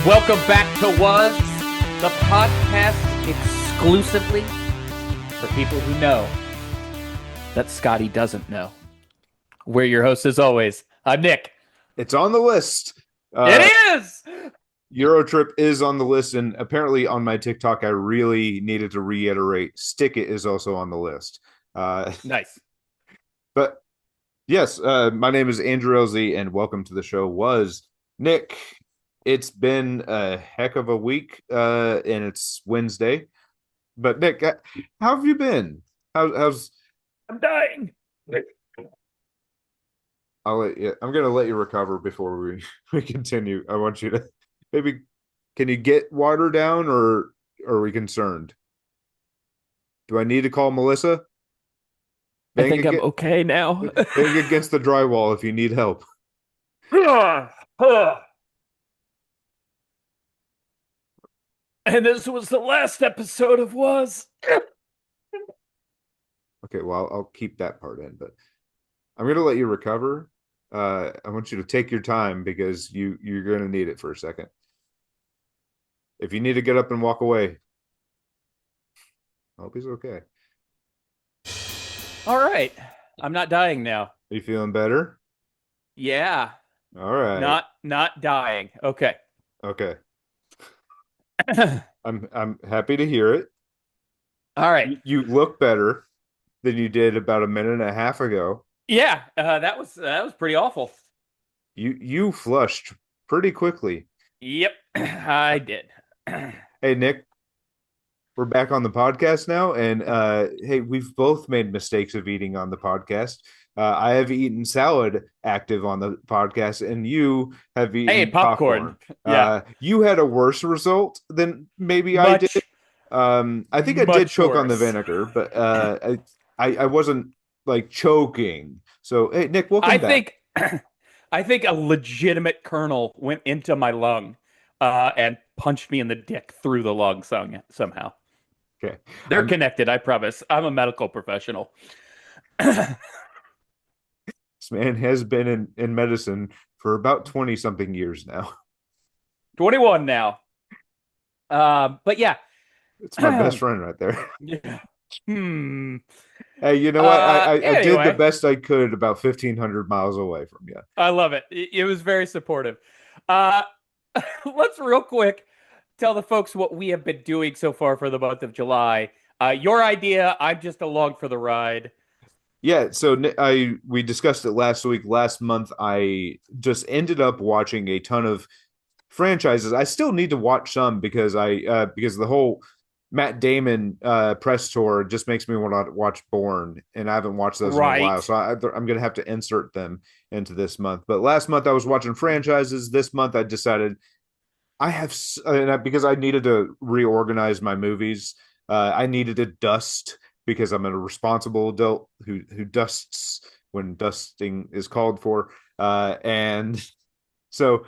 Welcome back to Was, the podcast exclusively for people who know that Scotty doesn't know. We're your hosts as always. I'm Nick. It's on the list. It is! Eurotrip is on the list, and apparently on my TikTok, I really needed to reiterate, Stick It is also on the list. Nice. But yes, my name is Andrew LZ, and welcome to the show. Was Nick. It's been a heck of a week, and it's Wednesday. But Nick, how have you been? How's I'm dying. I'm gonna let you recover before we continue. I want you to maybe, can you get water down, or are we concerned? Do I need to call Melissa? I think I'm okay now. Bang against the drywall if you need help. And this was the last episode of Was. Okay, well, I'll keep that part in, but I'm gonna let you recover. I want you to take your time because you're gonna need it for a second. If you need to get up and walk away, I hope he's okay. All right. I'm not dying now. Are you feeling better? Yeah. All right. Not dying. Okay. Okay. I'm happy to hear it. All right. You look better than you did about a minute and a half ago. Yeah, that was pretty awful. You flushed pretty quickly. Yep, I did. Hey Nick, we're back on the podcast now, and hey, we've both made mistakes of eating on the podcast. I have eaten salad active on the podcast, and you have eaten popcorn. Yeah, you had a worse result than maybe I did. I think I did choke on the vinegar, but I wasn't like choking. So hey, Nick, welcome back. I think a legitimate kernel went into my lung and punched me in the dick through the lung somehow. Okay, they're connected. I promise. I'm a medical professional. This man has been in medicine for about 20 something years now. 21 now. But yeah, it's my best friend right there. Yeah. Hey, you know what? Anyway. I did the best I could about 1,500 miles away from you. I love it. It was very supportive. Let's real quick tell the folks what we have been doing so far for the month of July. Your idea, I'm just along for the ride. Yeah, so we discussed it last week. Last month, I just ended up watching a ton of franchises. I still need to watch some because the whole Matt Damon press tour just makes me want to watch Bourne, and I haven't watched those in a while. So I'm going to have to insert them into this month. But last month I was watching franchises. This month I decided because I needed to reorganize my movies. I needed to dust because I'm a responsible adult who dusts when dusting is called for. And so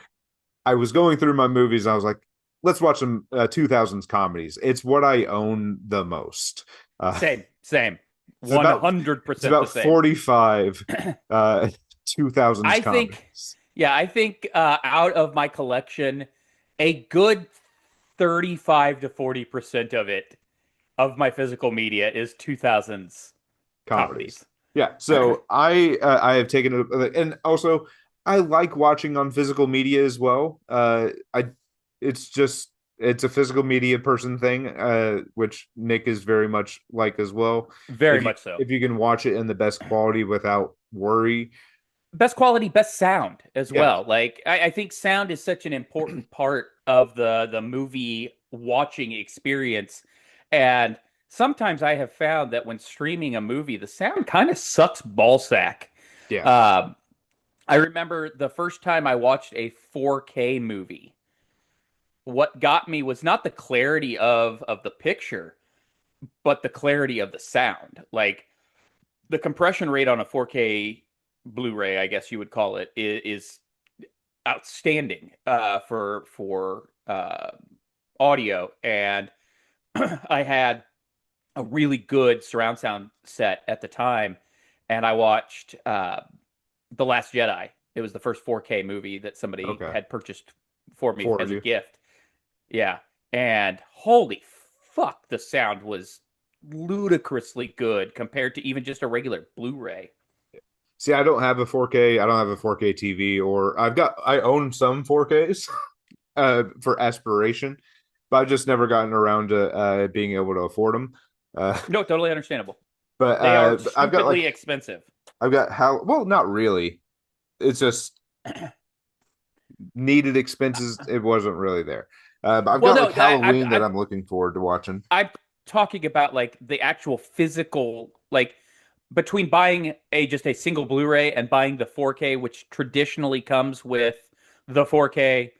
I was going through my movies and I was like, let's watch some 2000s comedies. It's what I own the most. Same. 100% it's about 45 2000s comedies. I think out of my collection, a good 35 to 40% of my physical media is 2000s comedies. Yeah, so I have taken it, and also I like watching on physical media as well. It's a physical media person thing, which Nick is very much like as well. Very much so. If you can watch it in the best quality without worry. Best quality, best sound as well. Like I think sound is such an important part of the movie watching experience. And sometimes I have found that when streaming a movie, the sound kind of sucks ballsack. Yeah. I remember the first time I watched a 4K movie. What got me was not the clarity of the picture, but the clarity of the sound. Like the compression rate on a 4K Blu-ray, I guess you would call it, is outstanding for audio. And I had a really good surround sound set at the time, and I watched The Last Jedi. It was the first 4K movie that somebody had purchased for me as a gift. Yeah. And holy fuck, the sound was ludicrously good compared to even just a regular Blu-ray. See, I don't have a 4K. I don't have a 4K TV, or I own some 4Ks for aspiration, but I've just never gotten around to being able to afford them. Uh, No, totally understandable. but They are I've got stupidly expensive. how well, not really. It's just needed expenses. It wasn't really there. But I've Well, got no, like Halloween that I'm looking forward to watching. I'm talking about like the actual physical, like between buying a just a single Blu-ray and buying the 4K, which traditionally comes with the 4K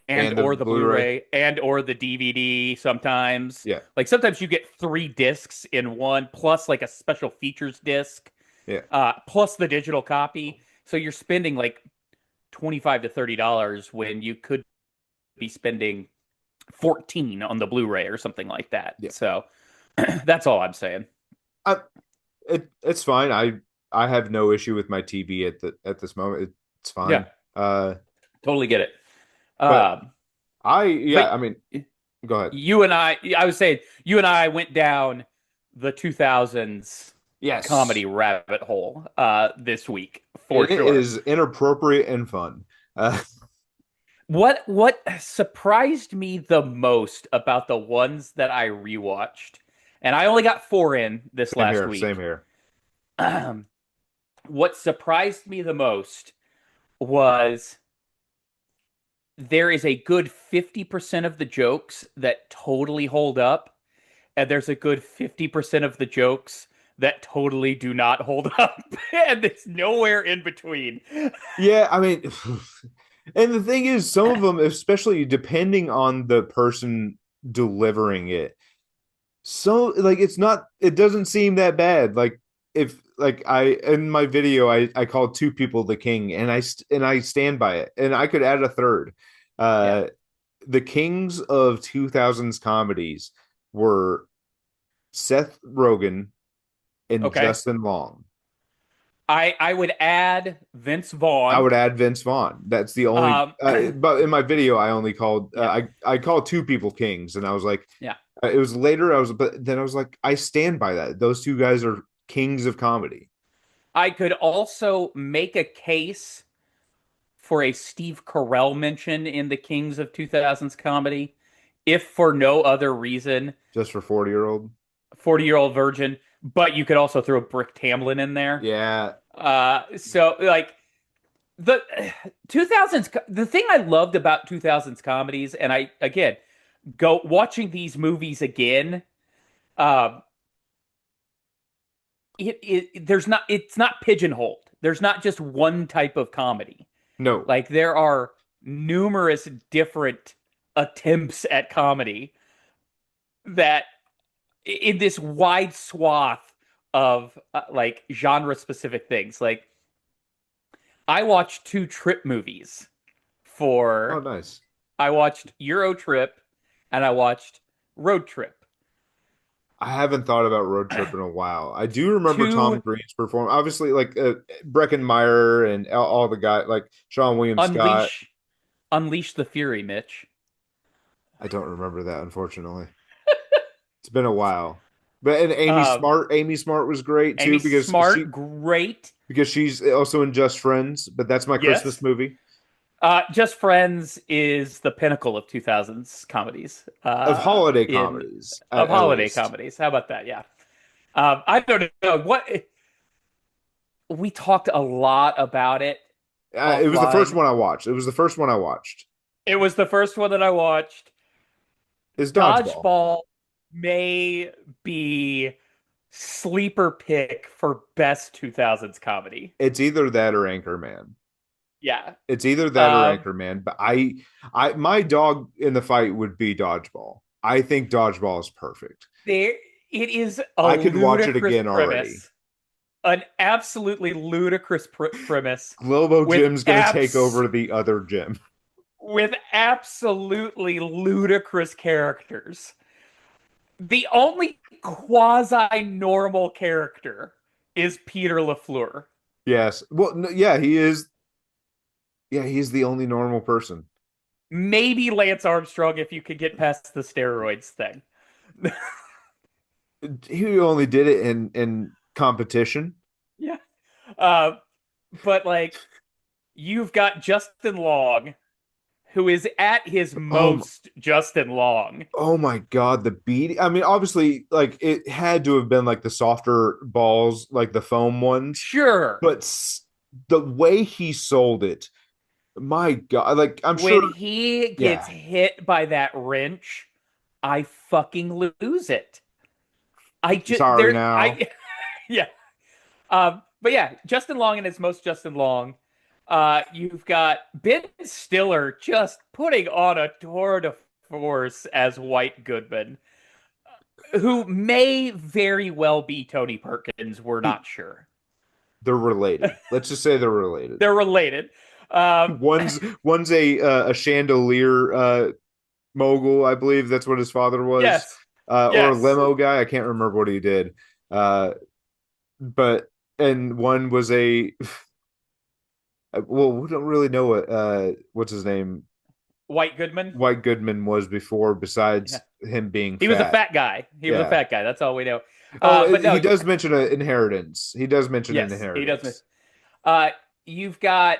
and And the or the Blu-ray. Blu-ray and or the DVD sometimes. Yeah. Like sometimes you get three discs in one, plus like a special features disc, Yeah. plus the digital copy. So you're spending like $25 to $30 when you could be spending 14 on the Blu-ray or something like that. Yeah. So that's all I'm saying. I, it's fine. I have no issue with my TV at this moment. It's Yeah, fine. totally get it. But Um, but I mean, go ahead. I was saying, you and I went down the 2000s Yes. comedy rabbit hole this week for And it sure. is inappropriate and fun. Uh, What surprised me the most about the ones that I rewatched, and I only got four in this same last here. Same week. here. What surprised me the most was there is a good 50% of the jokes that totally hold up, and there's a good 50% of the jokes that totally do not hold up, and it's nowhere in between. Yeah, I mean, and the thing is, some of them, especially depending on the person delivering it, so like it doesn't seem that bad. Like if like I in my video I called two people the king, and I stand by it, and I could add a third. Yeah. Uh, the kings of 2000s comedies were Seth Rogen and Okay. Justin Long. I would add Vince I Vaughn. would add Vince Vaughn. That's the only. Um, But in my video, I only called. yeah, I called two people kings, and I was like, yeah. it was later. But then I was like, I stand by that. Those two guys are kings of comedy. I could also make a case for a Steve Carell mention in the Kings of 2000s comedy, if for no other reason, Just for 40-year-old. 40-year-old virgin, but you could also throw Brick Tamlin in there. Yeah, So like the 2000s, the thing I loved about 2000s comedies, and I again go watching these movies again, um, there's not it's not pigeonholed. There's not just one type of comedy. no, Like there are numerous different attempts at comedy that in this wide swath of like genre specific things. Like I watched two trip movies oh for nice. I watched Eurotrip and I watched Road Trip. I haven't thought about Road Trip in a while. I do remember Tom To Green's performance. Obviously, like Breckenmeyer and all the guys, like Sean William Scott. unleash unleash the fury, Mitch. I don't remember that, unfortunately. It's been a while. But and Um, Amy Smart was great Amy too Smart, great. because she's also in Just Friends, but that's my Christmas Yes. movie Just Friends is the pinnacle of 2000s comedies. of holiday In comedies of at holiday least. comedies. How about that? Yeah. I don't know what we talked a lot about it It was the first offline. one I watched. It was the first one I watched. It was the first one that I watched. Is Dodgeball. Dodgeball may be sleeper pick for best 2000s comedy. It's either that or Anchorman. Yeah. It's either that or Um, Anchorman. But my dog in the fight would be Dodgeball. I think Dodgeball is perfect. there it is a I could watch it ludicrous again already. premise, an absolutely ludicrous premise Globo with Gym's gonna take over the other gym. with absolutely ludicrous characters. The only quasi normal character is Peter LaFleur. Yes. Well, yeah, he is. Yeah, he's the only normal person. Maybe Lance Armstrong if you could get past the steroids thing. He only did it in competition. Yeah. Uh, but like you've got Justin Long, who is at his Oh, most Justin Long. oh my God, the beat. I mean, obviously, like it had to have been like the softer balls, like the foam ones, Sure. but the way he sold it, my God, like I'm sure, When he gets yeah. hit by that wrench, I fucking lose it. I just Sorry there now. I yeah. But yeah, Justin Long and his most Justin Long. You've got Ben Stiller just putting on a tour de force as White Goodman, who may very well be Tony Perkins. We're not sure. They're related. Let's just say they're related. They're related. Um, One's a chandelier mogul, I believe that's what his father was, yes, or a yes. limo guy. I can't remember what he did. Uh, but and one was a well, we don't really know what what's his name White Goodman. White Goodman was before, Yeah, besides him being he was a fat. fat guy. He was a Yeah. fat guy. That's all we know. Oh, But no, he does mention an inheritance. He does mention an yes, he does. inheritance. Uh, you've got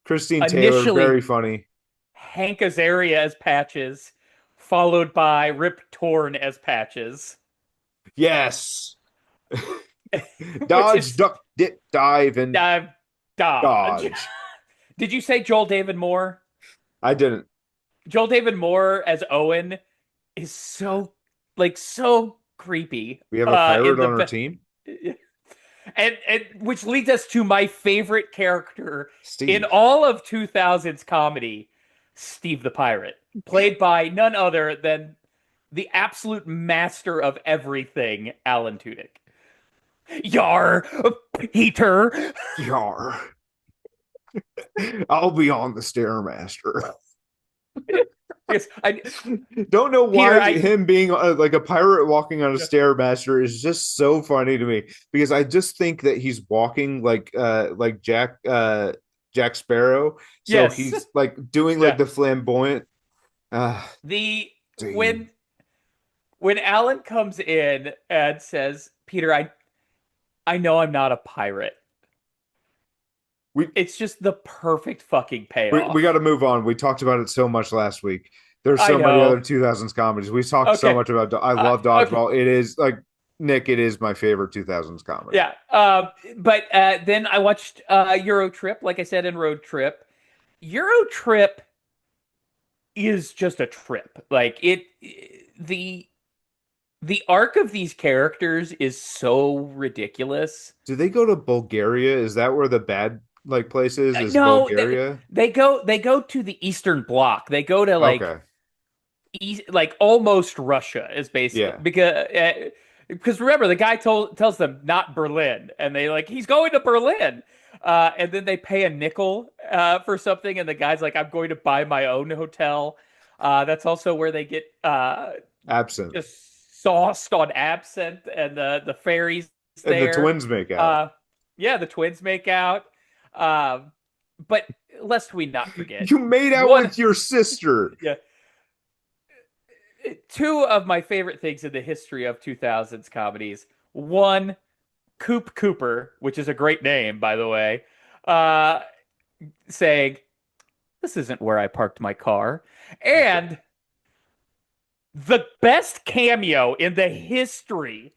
Christine Taylor, very initially funny. Hank Azaria as Patches, followed by Rip Torn as Patches, Yes. which Dodge, is duck, dip, dive, and uh, Dodge. dodge. Did you say Joel David Moore? I didn't. Joel David Moore as Owen is so so creepy. We have a In pirate on our the team. and which leads us to my favorite character in Steve. all of 2000s comedy, Steve the Pirate, played by none other than the absolute master of everything, Alan Tudyk. Yar, Peter. Yar. I'll be on the Stairmaster. Yes, Don't know Peter, why him being like a pirate walking on a Stairmaster is just so funny to me because I just think that he's walking like Jack Sparrow. So yes, he's like doing like yeah. the flamboyant The Steve. when Alan comes in and says, "Peter, I know I'm not a pirate." We It's just the perfect fucking we got to payoff. move on. We talked about it so much last week. There's I so many other know. 2000s comedies. We talked so Okay. much about. I love Okay. Dodgeball. It is like Nick. It is my favorite 2000s comedy. Yeah. But then I watched Eurotrip, like I said in Road Trip. Eurotrip is just a trip. Like the the arc of these characters is so ridiculous. Do they go to Bulgaria? Is that where the bad like place is? Is No, Bulgaria? they go to the Eastern Bloc. They go to Okay. like almost Russia is basically Yeah. because remember the guy tells them not Berlin and they like he's going to Berlin. And then they pay a nickel for something and the guy's like I'm going to buy my own hotel. That's also where they get Absinthe. just sauced on absinthe and the ferries And the there. twins make out. Uh, yeah, the twins make out. Um, but lest we not forget, You made out one, with your sister. yeah, two of my favorite things in the history of 2000s comedies. One, Coop Cooper, which is a great name, by the way, uh, saying, "This isn't where I parked my car," and the best cameo in the history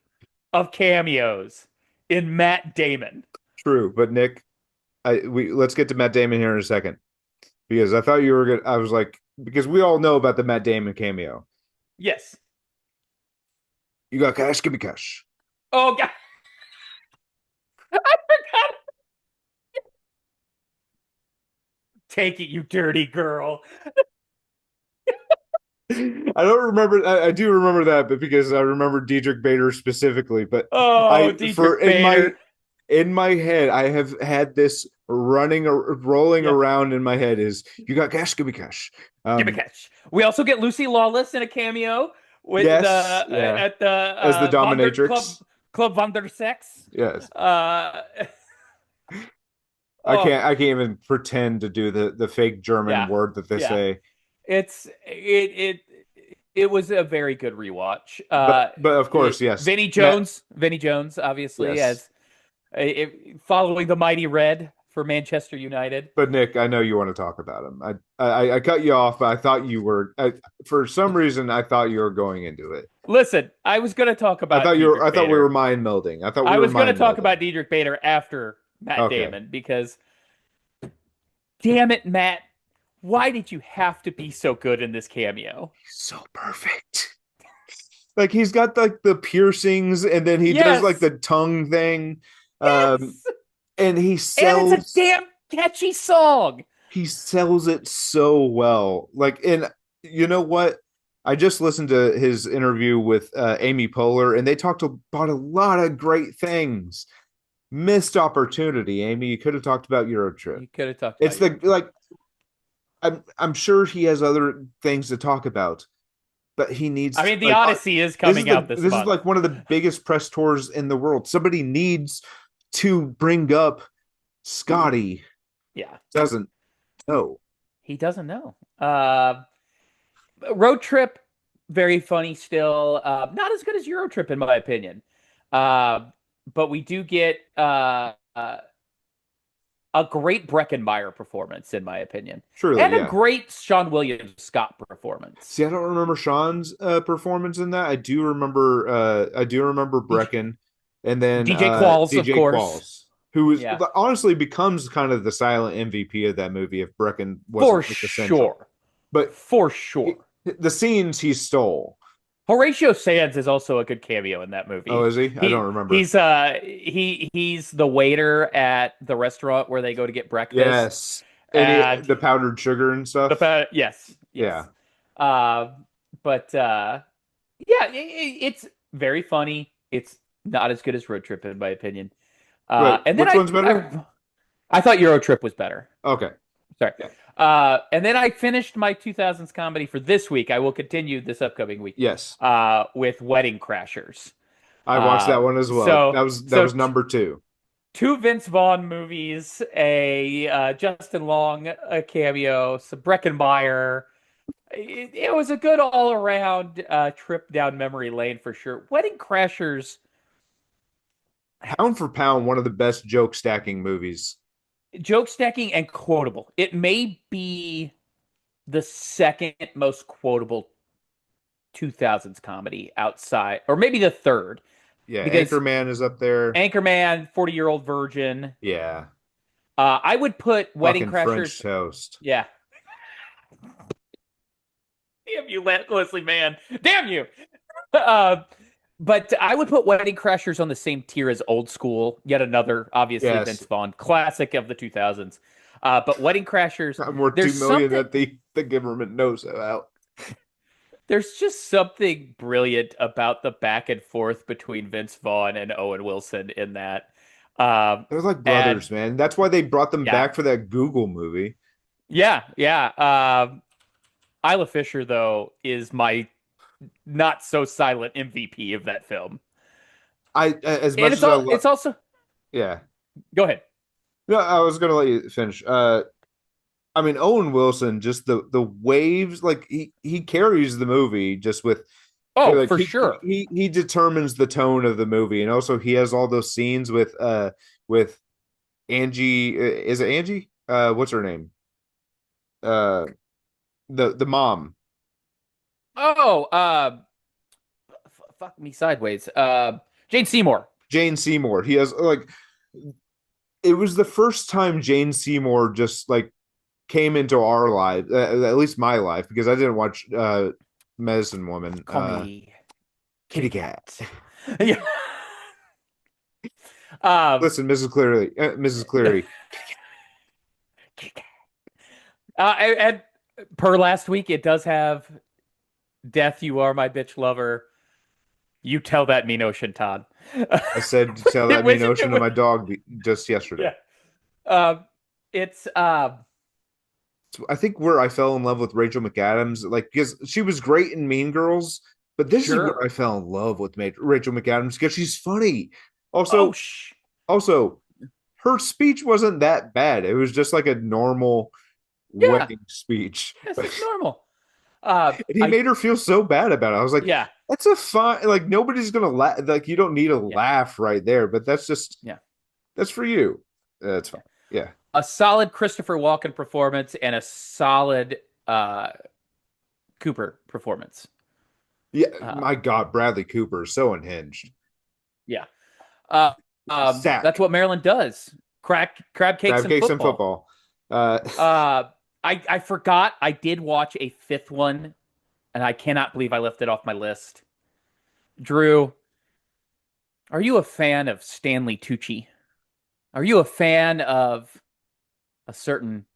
of cameos in Matt Damon. True, but Nick, we let's get to Matt Damon here in a second because I thought you were good. I was like, because we all know about the Matt Damon cameo. Yes. You got cash, give me cash. Oh God, I forgot. Take it, you dirty girl. I don't remember. I do remember that, but because I remember Diedrich Bader specifically. But Oh, I for Dietrich Bader. in my head, I have had this running or rolling Yeah, around in my head is you got cash, give me cash. give a catch. We also get Lucy Lawless in a cameo with the Yes, yeah, at the as the Vonder dominatrix. Club Vonder Sex. Yes, Uh, Oh, I can't even pretend to do the fake German yeah, word that they yeah. say. It was a very good rewatch. But of course, yes. Vinnie Jones, obviously, Yes. as following the mighty red for Manchester United. But Nick, I know you want to talk about him. I cut you off, but I thought you were for some reason I thought you were going into it. Listen, I was going to talk about I Diedrich thought we were Bader. mind melding. I thought we I were was going to mind talk melding. about Diedrich Bader after Matt Okay. Damon because, damn it, Matt, why did you have to be so good in this cameo? He's so perfect. Like he's got like the piercings and then he does like Yes, the tongue thing. Um yes, and and it's a damn catchy song. he sells it so well. Like, and you know what? I just listened to his interview with Amy Poehler, and they talked about a lot of great things. Missed opportunity, Amy. You could have talked about Eurotrip. You could have talked It's about the Eurotrip. like I'm sure he has other things to talk about, but he I needs mean, the like Odyssey is coming out this this is month. like one of the biggest press tours in the world. Somebody needs to bring up Scotty. Yeah, Doesn't know. he doesn't know. Road Trip, very funny still. Not as good as Euro Trip in my opinion. Uh, but we do get a great Breckenmeyer performance in my opinion, Surely, and a yeah. great Sean William Scott performance. See, I don't remember Sean's performance in that. I do remember Brecken, and then DJ Qualls, of DJ course. Qualls, who was Yeah, honestly becomes kind of the silent MVP of that movie if Brecken for wasn't like the central. sure. But For he, sure. the scenes he stole. Horatio Sands is also a good cameo in that Oh, movie. is he? I don't remember. He's the waiter at the restaurant where they go to get breakfast. Yes, and And the powdered sugar and stuff. yes, Yeah. yes. Uh, but yeah, it's very funny. It's not as good as Road Trip in my opinion. Wait, And then which one's better? I thought Euro Trip was better. Okay. Sorry. Yeah. And then I finished my 2000s comedy for this week. I will continue this upcoming week Yes, with Wedding Crashers. I watched that one as well. So That so was number two. two Vince Vaughn movies, a Justin Long a cameo, some Breckenmeyer. It was a good all around trip down memory lane for sure. Wedding Crashers, Pound for pound, one of the best joke stacking movies. joke stacking and quotable. It may be the second most quotable 2000s comedy outside, or maybe the third, Yeah, because Anchorman is up there. Anchorman, 40-Year-Old Virgin. Yeah, I would put Wedding fucking French Crashers. toast. Yeah. Damn you, Leslie Mann. Damn you. Uh, but I would put Wedding Crashers on the same tier as Old School. Yet another, obviously, Yes, Vince Vaughn classic of the 2000s. But Wedding Crashers, I'm worth there's 2 million something. that the government knows about. There's just something brilliant about the back and forth between Vince Vaughn and Owen Wilson in that. Um, They're like and brothers, man. That's why they brought them yeah, back for that Google movie. yeah, yeah. Isla Fisher though is my not so silent MVP of that film, I as and much as I love, it's also yeah. go ahead. No, I was gonna let you finish. I mean, Owen Wilson, just the waves, like he carries the movie just with Oh, like for sure. he determines the tone of the movie, and also he has all those scenes with Angie. Is it Angie? What's her name? Uh, the mom. Oh, fuck me sideways. Jane Seymour. Jane Seymour. He has like it was the first time Jane Seymour just like came into our life, at least my life, because I didn't watch Medicine Woman. Call me Kitty Kitty Cat. Cat. Yeah. Um, Listen, Mrs. Cleary. Kitty Cat. And per last week, it does have "Death, You Are My Bitch Lover." You tell that Mino Shintan. I said to tell that mean ocean to my dog just yesterday. Yeah. Um, it's I think where I fell in love with Rachel McAdams, like because she was great in Mean Girls, but this is where I sure. fell in love with Rachel McAdams because she's funny. Oh, Also, also her speech wasn't that bad. It was just like a normal Yeah, wedding speech. it's And like normal. he I made her feel so bad about it. I was like, yeah, that's a fine, like nobody's gonna laugh. Like you don't need a yeah, laugh right there, but that's just yeah, that's for you. That's fine. yeah. Yeah. A solid Christopher Walken performance and a solid Cooper performance. Yeah. Uh, My God, Bradley Cooper is so unhinged. yeah. Uh, that's Sack. what Maryland does. Crab cakes Crab and cakes and football. football. Uh Uh, I forgot I did watch a fifth one, and I cannot believe I left it off my list. Drew, are you a fan of Stanley Tucci? Are you a fan of a certain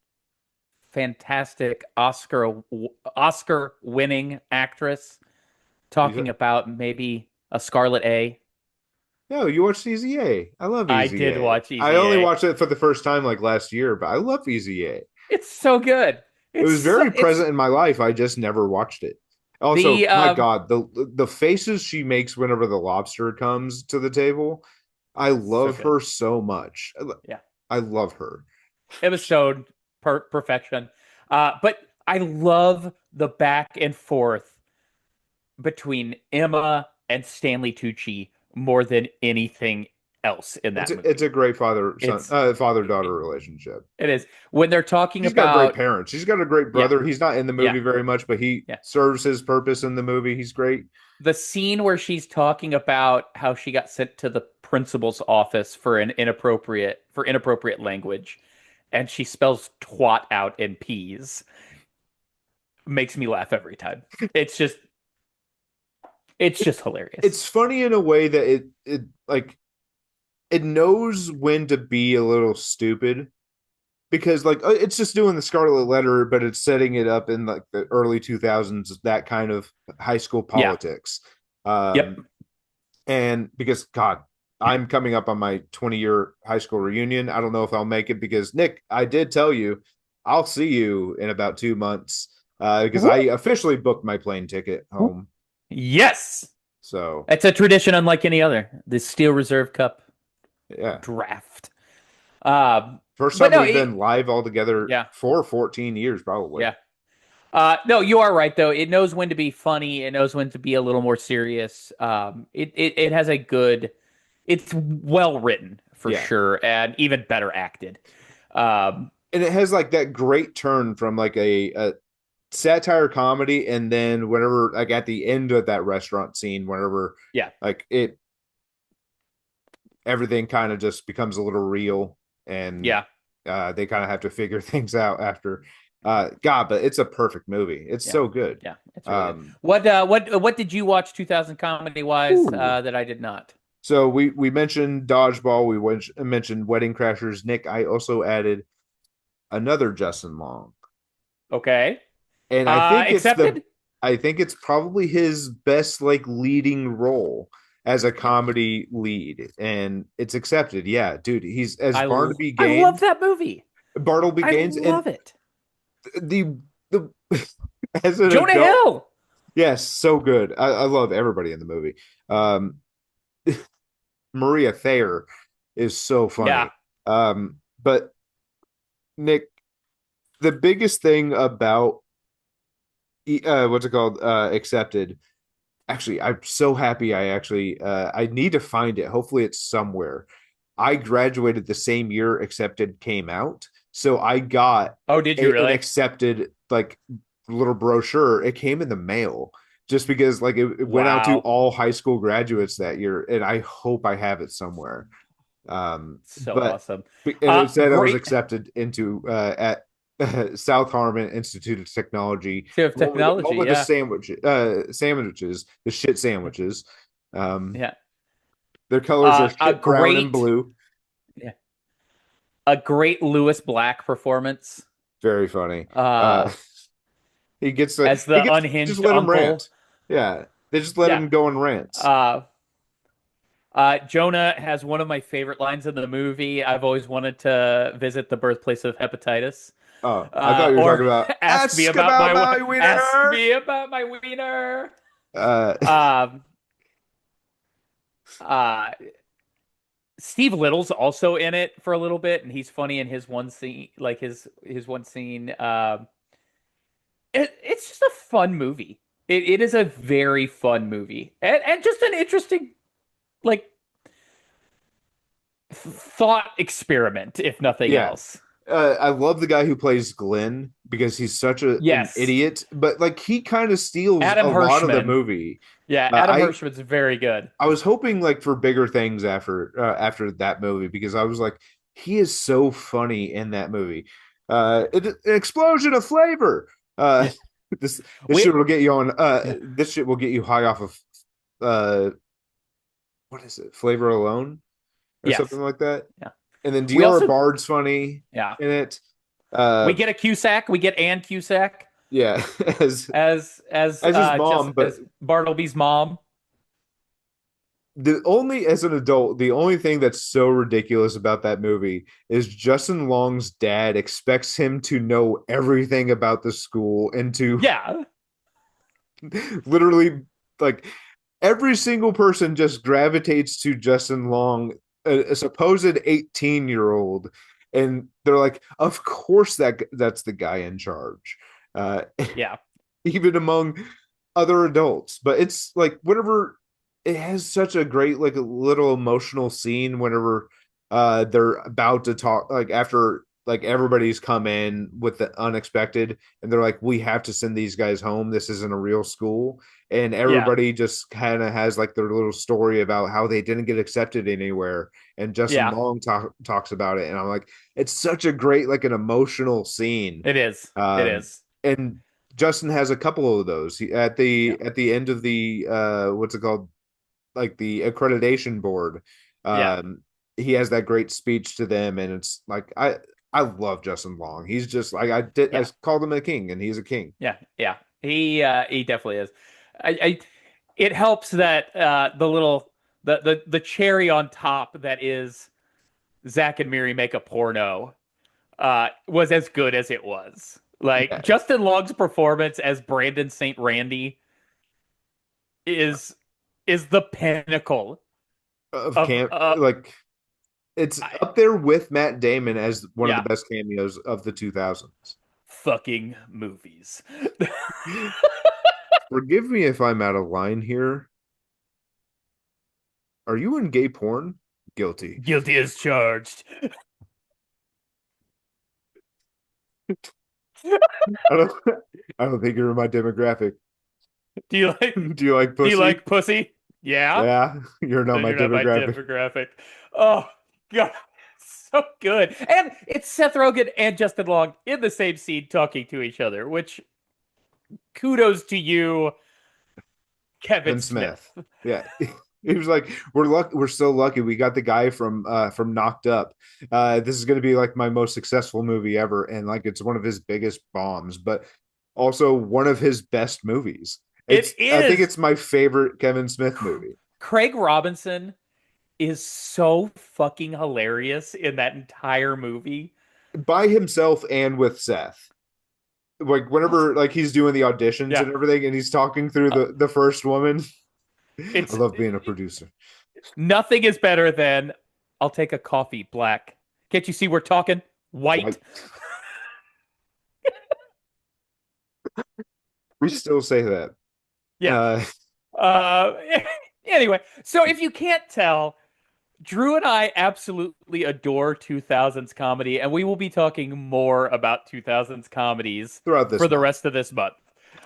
fantastic Oscar winning actress talking about maybe a Scarlet A? No, you watched Easy A. I love I Easy did A. watch I Easy only A. watched it for the first time like last year, but I love Easy A. It's so good. It was very It's present in my life. I just never watched it. Also, the my God, the faces she makes whenever the lobster comes to the table, I so love good. her so much. Yeah. I love her. It was so perfection. But I love the back and forth between Emma and Stanley Tucci more than anything else in that It's a movie. great father son It's father daughter it, relationship. it is when they're talking She's got great about parents. She's got a great yeah, brother. He's not in the yeah, movie very much, but he yeah. serves his purpose in the movie. He's great. The scene where she's talking about how she got sent to the principal's office for an inappropriate language, and she spells twat out in peas makes me laugh every time. It's just it's just hilarious. It's funny in a way that it like it knows when to be a little stupid because like it's just doing the Scarlet Letter, but it's setting it up in like the early 2000s, that kind of high school Yeah. politics. Yep. And because God, I'm coming up on my 20-year high school reunion. I don't know if I'll make it because Nick, I did tell you I'll see you in about 2 months because I Woo! officially booked my plane ticket home. Yes. So It's a tradition unlike any other. The Steel Reserve Cup yeah, draft. Um, first but time no, we've been live all together yeah, for 14 years probably. yeah. No, you are right though. It knows when to be funny. It knows when to be a little more serious. It has a good. It's well written for Yeah. sure, and even better acted. Um, And it has like that great turn from like a satire comedy, and then whenever like at the end of that restaurant scene, whenever yeah, like it everything kind of just becomes a little real, and yeah, they kind of have to figure things out after. God, but it's a perfect movie. It's yeah, so good. yeah. It's really good. Um, What did you watch 2000 comedy wise ooh. that I did not? So we mentioned Dodgeball. Mentioned Wedding Crashers. Nick, I also added another Justin Long, Okay. and Accepted? I think it's probably his best like leading role as a Yeah. comedy lead, and it's accepted. Yeah, dude, he's as I love that movie. Bartleby I Gaines, and love it. the as an Jonah adult, Hill. yes, so good. I love everybody in the movie. Um, Maria Thayer is so Yeah. funny. But Nick, the biggest thing about what's it called? Accepted. Actually, I'm so happy. I need to find it. Hopefully, it's somewhere. I graduated the same year Accepted came out, so I got Oh, did you an really? Accepted like little brochure. It came in the mail just because like it went out to Wow. all high school graduates that year, and I hope I have it somewhere. So But awesome. and it said I was Great accepted into at South Harmon Institute of Technology. state of Home technology. with the Yeah. sandwiches, the shit sandwiches. Um, Yeah. their colors are A shit brown and great, blue. yeah, a great Lewis Black performance. Very funny. Uh, as he the gets just unhinged let him uncle. rant. Yeah, they just let Yeah. him go and rants. Uh, Jonah has one of my favorite lines in the movie. I've always wanted to visit the birthplace of hepatitis. Oh, I thought you were Or talking about ask about my ask wiener. me about my wiener. Uh, Um, uh, Steve Little's also in it for a little bit, and he's funny in his one scene, like his one scene. It's just a fun movie. It is a very fun movie, and just an interesting like thought experiment, if nothing Yeah. else. I love the guy who plays Glenn because he's such an Yes, idiot, but like he kind of steals a Adam lot of the Hirschman. movie. Yeah, Uh, Adam I Hirschman's very good. I was hoping like for bigger things after that movie because I was like he is so funny in that movie. An explosion of flavor. Uh, Yeah, this this we shit will get you on. yeah This shit will get you high off of uh, what is it? Flavor alone or something yes like that. yeah. And then We Diora also Bard's funny yeah in it. we Uh, get a Cusack. We get Ann Cusack yeah, as as his just mom, but as Bartleby's mom. the only as an adult, the only thing that's so ridiculous about that movie is Justin Long's dad expects him to know everything about the school and to Yeah, literally like every single person just gravitates to Justin Long, a supposed 18-year-old, and they're like, of course that's the guy in charge. Uh, yeah, even among other adults. But it's like whenever it has such a great like a little emotional scene whenever they're about to talk like after like everybody's come in with the unexpected and they're like we have to send these guys home, this isn't a real school, and yeah, everybody just kind of has like their little story about how they didn't get accepted anywhere, and Justin yeah. Long talks about it, and I'm like it's such a great like an emotional scene. It is. It um is. and Justin has a couple of those. At Yeah, the end of the what's it called? Like the accreditation board. yeah, Um he has that great speech to them and it's like I love Justin Long. He's just like I yeah, called him a king and he's a king. yeah, yeah. He definitely is. I it helps that the cherry on top that is Zach and Miri make a porno was as good as it was. Like Yeah. Justin Long's performance as Brandon St. Randy is is the pinnacle Of of camp like it's I, up there with Matt Damon as one of the yeah, best cameos of the 2000s. fucking movies. Forgive me if I'm out of line here. Are you in gay porn? Guilty. Guilty as charged. I don't I don't think you're in my demographic. Do you like Do you like do you pussy? like pussy? Yeah. Yeah, you're not Then my you're not my demographic. demographic. Oh god. So good. And it's Seth Rogen and Justin Long in the same scene talking to each other, which kudos to you, Kevin Kevin Smith. Smith. Yeah. He was like, we're so lucky we got the guy from Knocked Up. This is gonna be like my most successful movie ever, and like it's one of his biggest bombs, but also one of his best movies. It I think is. it's my favorite Kevin Smith movie. Craig Robinson is so fucking hilarious in that entire movie. By himself and with Seth. Like whenever like he's doing the auditions Yeah. and everything and he's talking through Uh, the first woman. I it's love being a producer. nothing is better than I'll take a coffee black. Can't you see we're talking white? White. We still say that. Yeah. Uh Uh, anyway, so if you can't tell, Drew and I absolutely adore 2000s comedy, and we will be talking more about 2000s comedies throughout for this the month. rest of this month.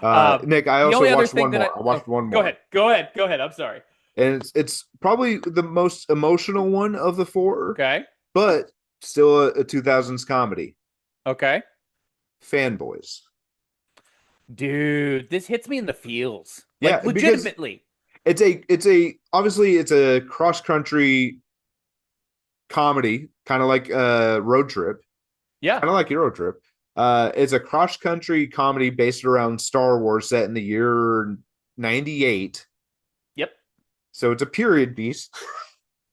Um, Nick, I the also only other watched thing one that more. I oh, watched one go more. ahead, go ahead, go ahead. I'm sorry. And it's probably the most emotional one of the four, Okay, but still a 2000s comedy. okay, Fanboys. dude, this hits me in the feels, like Yeah, because legitimately. it's a obviously it's a cross country comedy, kind of like Road Trip, Yeah, kind of like Eurotrip. It's a cross country comedy based around Star Wars, set in the year 98. yep, So it's a period piece,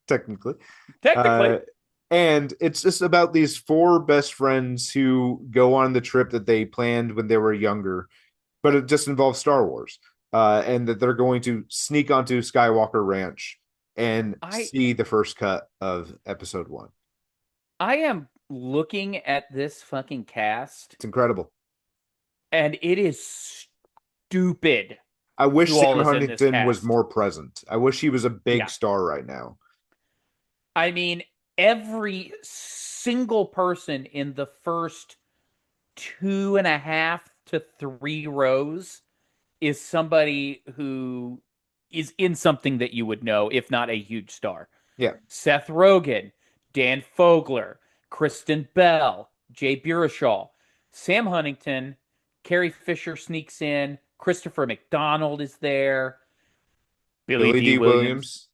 technically. technically, Uh, and it's just about these four best friends who go on the trip that they planned when they were younger, but it just involves Star Wars. And that they're going to sneak onto Skywalker Ranch and I see the first cut of episode one. I am looking at this fucking cast, It's incredible. and it is stupid I wish who all Sam is in this Huntington was cast. more present. I wish he was a big Yeah. star right now. I mean, every single person in the first 2.5 to 3 rows is somebody who is in something that you would know, if not a huge star. Yeah. Seth Rogen, Dan Fogler, Kristen Bell, Jay Baruchel, Sam Huntington, Carrie Fisher sneaks in, Christopher McDonald is there, Billy Billy D. D. Williams. Williams.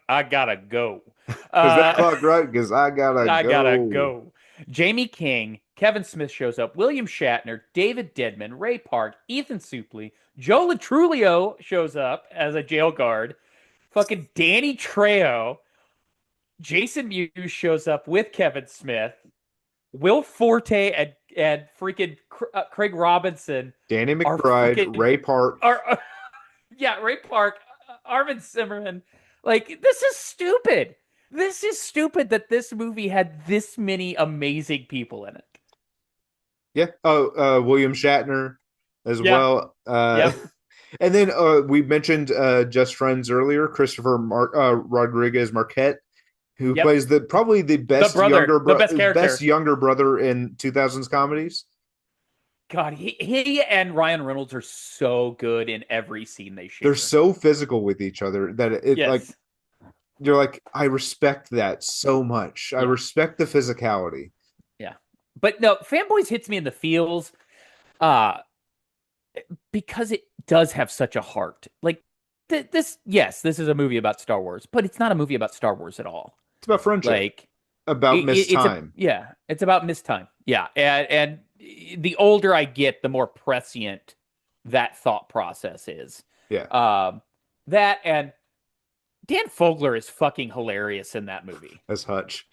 I gotta go. Is that Uh, clock right? Because I gotta I gotta go. go. Jamie King, Kevin Smith shows up, William Shatner, David Dedman, Ray Park, Ethan Suplee, Joe Latrulio shows up as a jail guard, fucking Danny Trejo, Jason Mewes shows up with Kevin Smith, Will Forte and freaking Craig Robinson Danny are McBride, freaking Ray Park. are yeah, Ray Park, Armin Zimmerman. Like, this is stupid. This is stupid that this movie had this many amazing people in it. Yeah. Oh, William Shatner as Yeah. well. Yep. And then we mentioned Just Friends earlier, Christopher Rodriguez Marquette, who Yep. plays the probably the The best brother, the best best character. younger brother in 2000s comedies. God, he and Ryan Reynolds are so good in every scene they They're share. so physical with each other that it like Yes. you're like, I respect that so much. I Yeah. respect the physicality. Yeah. But no, Fanboys hits me in the feels uh because it does have such a heart. Like, this, yes, this is a movie about Star Wars, but it's not a movie about Star Wars at all. It's about friendship, Like, about missed it's a, time. yeah, it's about missed time. Yeah, and the older I get, the more prescient that thought process is. Yeah, Um, that and Dan Fogler is fucking hilarious in that movie. as Hutch.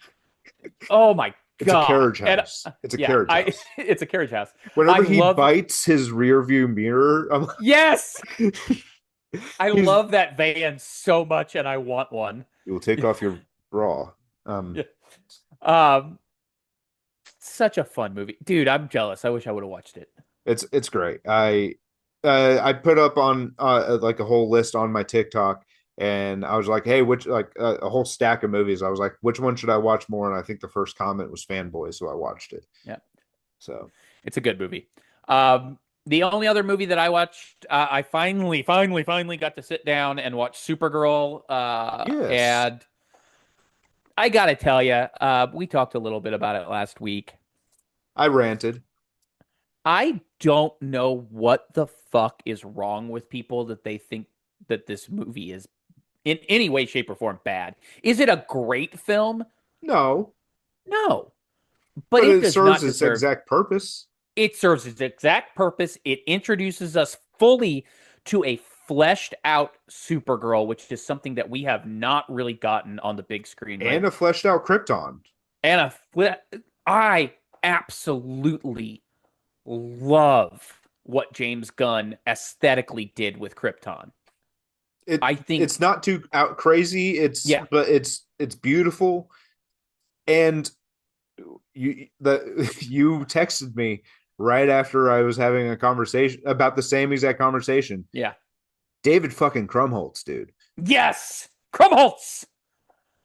Oh my It's a god! carriage And house. It's a yeah, carriage I house. it's a carriage house. I Whenever he love bites his rear view mirror, I'm yes, like, I he's love that van so much, and I want one. you will take off your bra. Yeah. Um, such a fun movie, dude. I'm jealous. I wish I would have watched it. It's great. I put up on like a whole list on my TikTok, and I was like, hey, which like a whole stack of movies. I was like, which one should I watch more? And I think the first comment was Fanboy, so I watched it. Yeah, So it's a good movie. The only other movie that I watched, I finally got to sit down and watch Supergirl. yes, And I gotta tell you, we talked a little bit about it last week. I ranted. I don't know what the fuck is wrong with people that they think that this movie is in any way, shape, or form bad. Is it a great film? No, No, but but it it does serves not its deserve. exact purpose. It serves its exact purpose. It introduces us fully to a fleshed out Supergirl, which is something that we have not really gotten on the big screen, right? And a fleshed out Krypton. And I absolutely love what James Gunn aesthetically did with Krypton. It I think, it's not too out crazy. yeah, But it's beautiful. And you texted me right after I was having a conversation about the same exact conversation. yeah, David fucking Krumholtz, dude. yes, Krumholtz.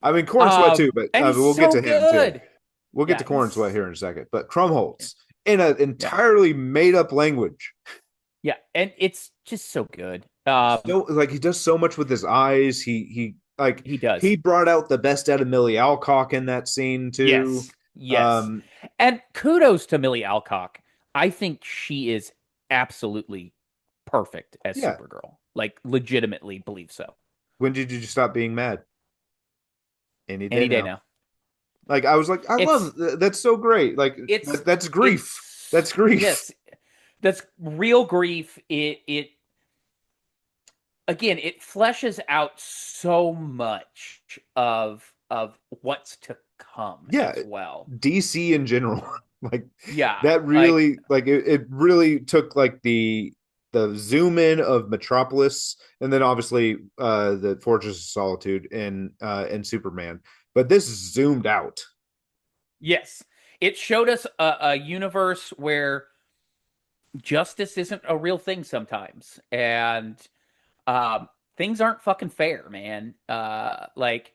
I mean, Corn Sweat too, but And he's we'll get so to him too. good. We'll get Yeah, to Corn Sweat he's here in a second. But Krumholtz in an yeah, entirely made up language. yeah, and it's just so good. So like he does so much with his eyes. He like He does. he brought out the best out of Millie Alcock in that scene too. Yes. Yes. Um, And kudos to Millie Alcock. I think she is absolutely perfect as yeah. Supergirl. Like, legitimately believe so. When did you stop being mad? Any day Any day now. now. Like I was like, I It's love that's so great. Like that's grief. That's grief. yes. That's real grief. It again, it fleshes out so much of what's to come Yeah, as well. DC in general. Like Yeah. that Like, really like it really took like the the zoom in of Metropolis, and then obviously the Fortress of Solitude in Superman. But this zoomed out. Yes. It showed us a universe where justice isn't a real thing sometimes. And um, things aren't fucking fair, man. Like,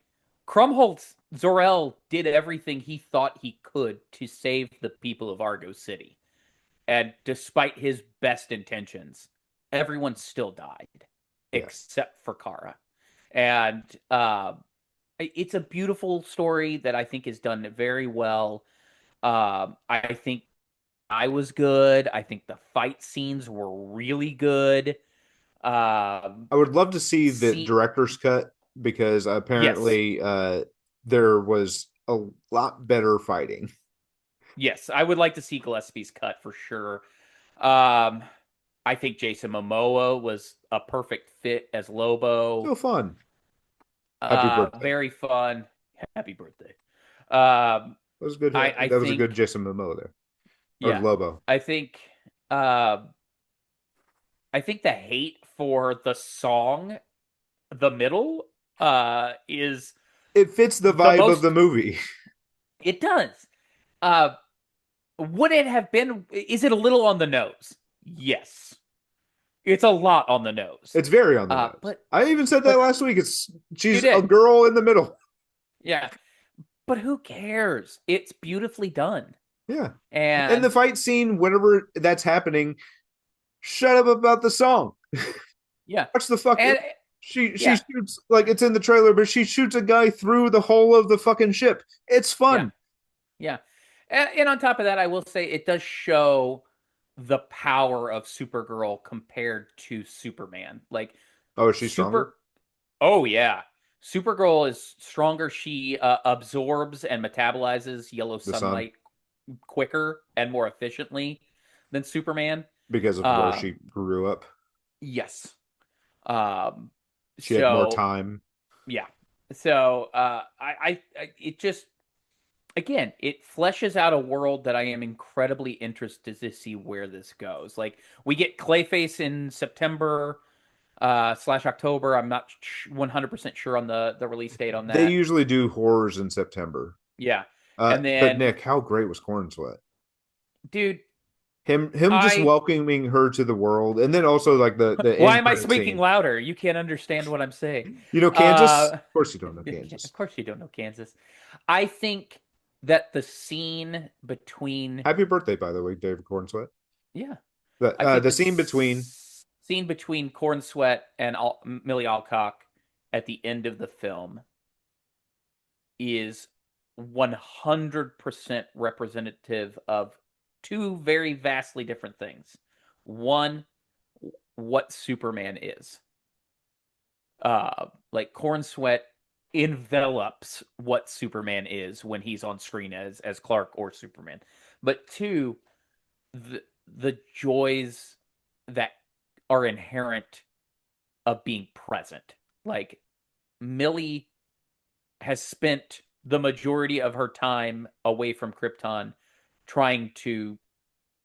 Krumholtz Zor-El did everything he thought he could to save the people of Argo City. And despite his best intentions, everyone still died Yes, except for Kara. And it's a beautiful story that I think is done very well. I think I was good. I think the fight scenes were really good. Um, I would love to see the see, director's cut because yes, apparently there was a lot better fighting. yes, I would like to see Gillespie's cut for sure. Um, I think Jason Momoa was a perfect fit as Lobo. So fun. Happy birthday. Very fun. Happy birthday. Um, That was good. I That was a good think, Jason Momoa there, or yeah, Lobo. I think, uh, I think the hate for the song, the middle, is It fits the the vibe of the most. movie. It does. Uh, would it have been? Is it a little on the nose? Yes, it's a lot on the nose. It's very on the Uh, nose. but I even said that but last week. It's you she's a did, girl in the middle. yeah. But who cares? It's beautifully done, Yeah. And the and fight scene, whenever that's happening, shut up about the song. yeah, Watch the fucking and she yeah, shoots like it's in the trailer, but she shoots a guy through the hull of the fucking ship. It's yeah, fun. yeah. And on top of that, I will say it does show the power of Supergirl compared to Superman. Like Oh, is she stronger? Super, oh yeah, Supergirl is stronger. She absorbs and metabolizes yellow The sun, sunlight quicker and more efficiently than Superman. because of where Uh, she grew up. yes. Um, She had more so time. yeah. So it just again, it fleshes out a world that I am incredibly interested to see where this goes. Like we get Clayface in September slash October. I'm not 100% sure on the release date on They that. usually do horrors in September. Yeah. And But then Nick, how great was Corn Sweat? dude, Him just I welcoming her to the world, and then also like the why end am I credit speaking scene. louder? You can't understand what I'm saying. You know Kansas? Uh Of course you don't know of Kansas. course you don't know Kansas. I think that the scene between Happy birthday, by the way, David Corn Sweat. yeah, The I think the the scene between scene between Corn Sweat and Millie Alcock at the end of the film is 100% representative of two very vastly different things. One, what Superman is. Like Corn Sweat envelops what Superman is when he's on screen as Clark or Superman. But two, the joys that are inherent of being present. Like Millie has spent the majority of her time away from Krypton trying to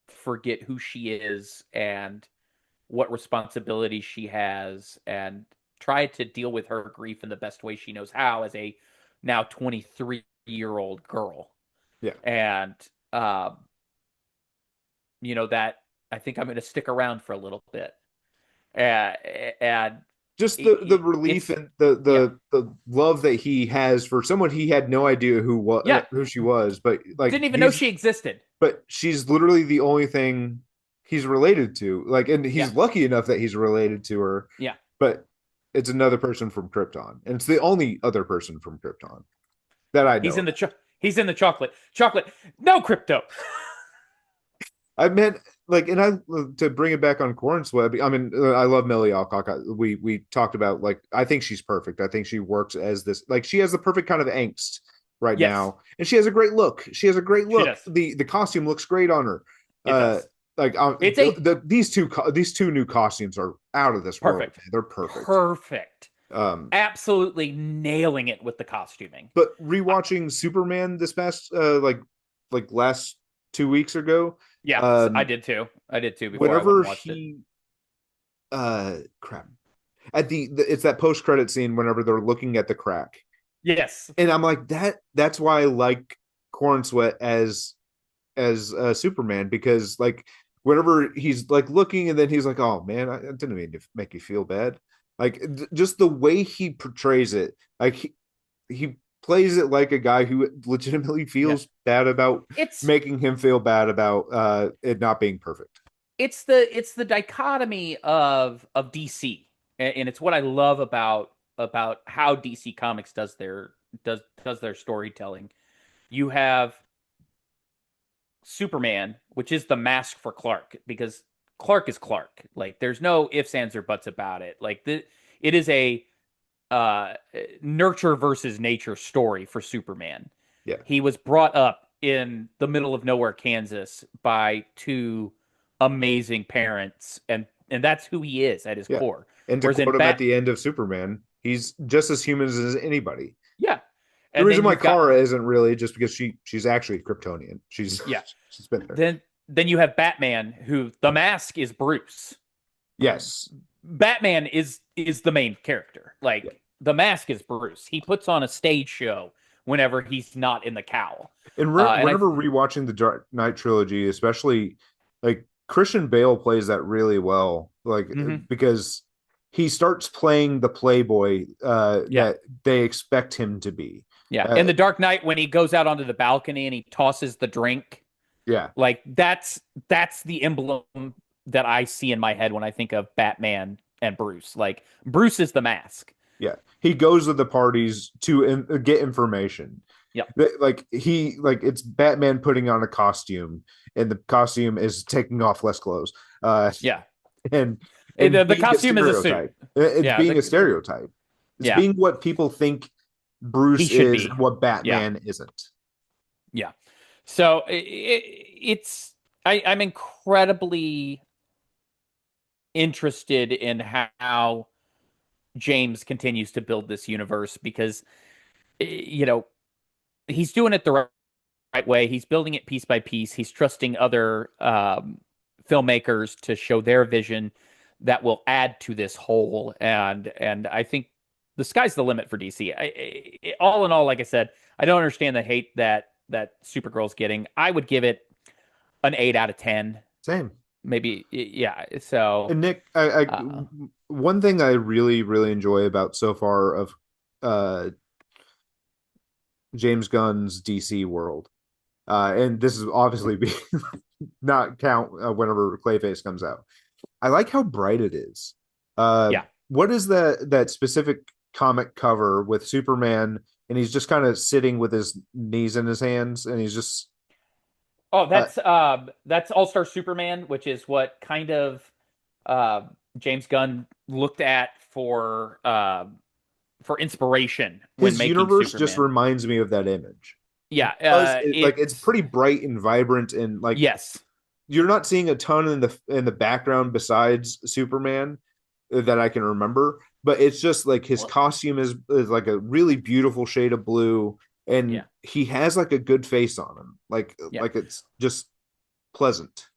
forget who she is and what responsibility she has and try to deal with her grief in the best way she knows how as a now 23-year-old girl. yeah, And that I think I'm going to stick around for a little bit. And just the relief it's and the yeah, the love that he has for someone he had no idea yeah, who she was, but like didn't even know he's she existed. but she's literally the only thing he's related to. Like, and Yeah, he's lucky enough that he's related to her, yeah. but it's another person from Krypton, and it's the only other person from Krypton that I He's know in of. the he's in the chocolate. No crypto. I meant like, and I to bring it back on Corn Sweat. I mean, I love Millie Alcock. We talked about like I think she's perfect. I think she works as this like she has the perfect kind of angst right Yes, now, and she has a great look. She has a great she look. does. The costume looks great on her. It Uh, does. like It's a these two new costumes are out of this world. perfect, Man. They're perfect. perfect, Um, absolutely nailing it with the costuming. but rewatching Superman this past like last 2 weeks ago, Yeah, I um, did too. I did too before I went whenever and watched it. he crap. At it's that post credit scene whenever they're looking at the crack, Yes. and I'm like That's why I like Corn Sweat as Superman, because like whenever he's like looking and then he's like, oh man, I didn't mean to make you feel bad. Like just the way he portrays it, like he plays it like a guy who legitimately Yeah. feels bad about It's making him feel bad about it not being perfect. it's the dichotomy of DC, and it's what I love about how DC Comics does their storytelling. You have Superman, which is the mask for Clark, because Clark is Clark. Like there's no ifs, ands, or buts about it. It is a uh nurture versus nature story for Superman. Yeah, He was brought up in the middle of nowhere, Kansas, by two amazing parents, and that's who he is at his yeah. core. And to Whereas in quote him at Bat, the end of Superman, he's just as human as anybody. yeah, The and then reason why you've got Kara isn't really just because she's actually Kryptonian. She's yeah, she's been there. then you have Batman, who the mask is Bruce. Yes. Batman is the main character. Yeah. Like the mask is Bruce. He puts on a stage show whenever he's not in the cowl. And And I whenever rewatching the Dark Knight trilogy, especially like Christian Bale plays that really well, like mhm, because he starts playing the playboy yeah. that they expect him to be. Yeah. Uh, In the Dark Knight, when he goes out onto the balcony and he tosses the drink, yeah, like that's the emblem that I see in my head when I think of Batman and Bruce. Like Bruce is the mask. yeah. He goes to the parties to get information. Yeah. Like it's Batman putting on a costume, and the costume is taking off less clothes. Yeah. And The being a costume is a suit. stereotype. It's Yeah. being a stereotype. It's Yeah. being what people think He Bruce should is be. and what Yeah. Batman isn't. Yeah. So it's I'm incredibly interested in how James continues to build this universe because you know he's doing it the right way. He's building it piece by piece. He's trusting other filmmakers to show their vision that will add to this whole. And I think the sky's the limit for DC. All in all, like I said, I don't understand the hate that Supergirl's getting. I would give it an 8 out of 10, Same. maybe. Yeah. So, And Nick, uh, one thing I really, really enjoy about so far of uh, James Gunn's DC world, and this is obviously be not count whenever Clayface comes out. I like how bright it is. yeah. What is that specific comic cover with Superman, and he's just kind of sitting with his knees in his hands, and he's just Oh, uh, that's All Star Superman, which is what kind of uh, James Gunn looked at for inspiration when his making universe just Superman. reminds me of that image. Yeah, Because it's it's pretty bright and vibrant, and like yes, you're not seeing a ton in the background besides Superman that I can remember, but it's just like his well, costume is like a really beautiful shade of blue, and yeah, he has like a good face on him, yeah. like it's just pleasant.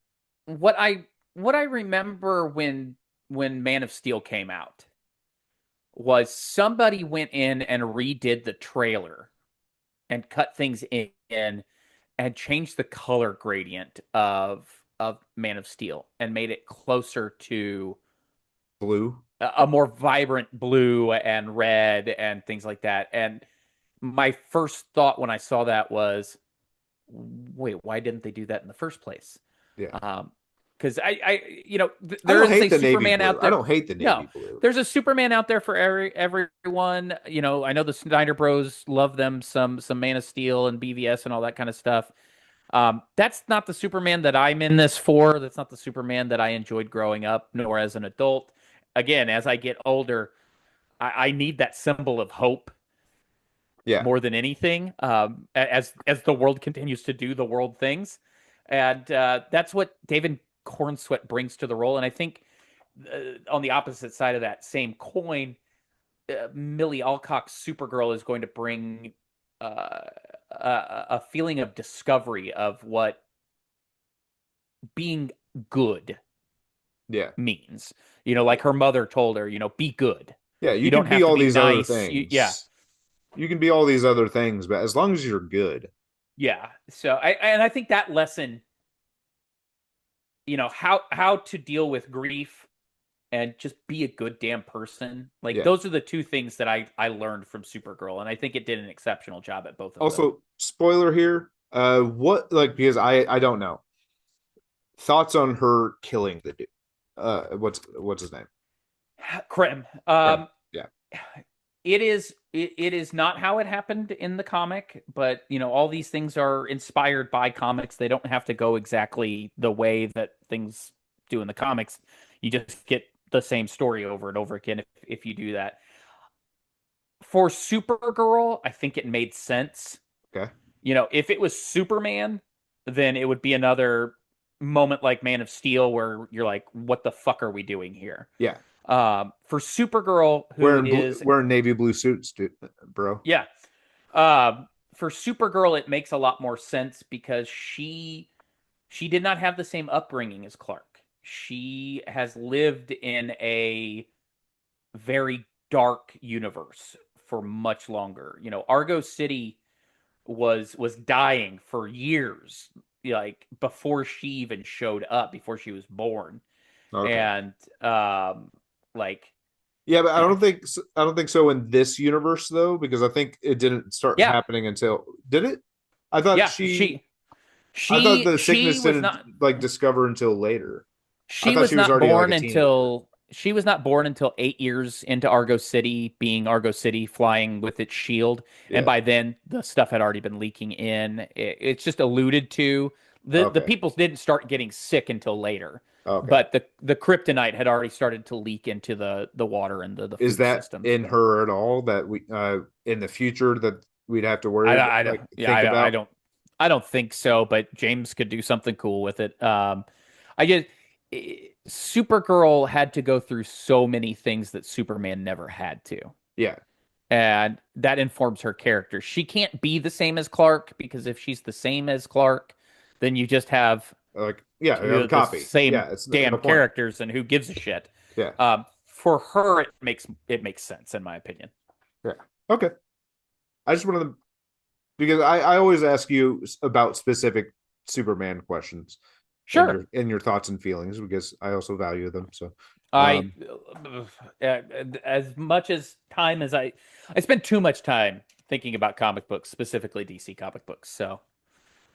What I remember when Man of Steel came out was somebody went in and redid the trailer and cut things in and changed the color gradient of Man of Steel and made it closer to Blue. a more vibrant blue and red and things like that. And my first thought when I saw that was, wait, why didn't they do that in the first place? Yeah. Because I there don't is hate a the navy Superman blue. out I there. don't hate the No, navy blue. there's a Superman out there for everyone. I know the Snyder Bros love them some Man of Steel and BVS and all that kind of stuff. That's not the Superman that I'm in this for. That's not the Superman that I enjoyed growing up, nor as an adult. Again, as I get older, I need that symbol of hope Yeah. more than anything. As the world continues to do the world things, and that's what David Cornsweet brings to the role. And I think on the opposite side of that same coin, Millie Alcock's Supergirl is going to bring uh, a feeling of discovery of what being good Yeah. means. Like her mother told her, be good. Yeah, You you don't can be have to all be these other nice. Yeah. things. You can be all these other things, but as long as you're good. Yeah. So I think that lesson, how to deal with grief and just be a good damn person. Like Yeah. those are the two things that I learned from Supergirl, and I think it did an exceptional job at both of them. Also, spoiler here. What like because I don't know. Thoughts on her killing the dude. What's his name? Krim. Krim. Yeah. It is not how it happened in the comic, but all these things are inspired by comics. They don't have to go exactly the way that things do in the comics. You just get the same story over and over again if you do that. For Supergirl, I think it made sense. Okay. If it was Superman, then it would be another moment like Man of Steel where you're like, what the fuck are we doing here? Yeah. For Supergirl, who is, Wearing navy blue suits, dude, bro. yeah, um, for Supergirl, it makes a lot more sense because she did not have the same upbringing as Clark. She has lived in a very dark universe for much longer. Argo City was dying for years, like before she even showed up, before she was born, Okay. and like Yeah, but you know, I don't think so in this universe though, because I think it didn't start yeah, happening until did it? I thought yeah, she she I thought she the she sickness was didn't not like discover until later. I she thought was she was not already like born a teenager. until she was not born until 8 years into Argo City, being Argo City, flying with its shield, and Yeah. by then the stuff had already been leaking in. It's just alluded to. The Okay. people didn't start getting sick until later, Okay. but the kryptonite had already started to leak into the water and the Is food that systems. in her at all that we in the future that we'd have to worry about I don't, like yeah, think I about? don't, I don't think so. But James could do something cool with it. I just Supergirl had to go through so many things that Superman never had to, Yeah. and that informs her character. She can't be the same as Clark because if she's the same as Clark, then you just have Like yeah, you have a the copy. same Yeah, it's no damn point. characters, and who gives a shit? Yeah. For her, it makes sense in my opinion. Yeah. Okay. I just wanted to because I always ask you about specific Superman questions and Sure. your thoughts and feelings because I also value them. So I um as much as time as I spend too much time thinking about comic books, specifically DC comic books. So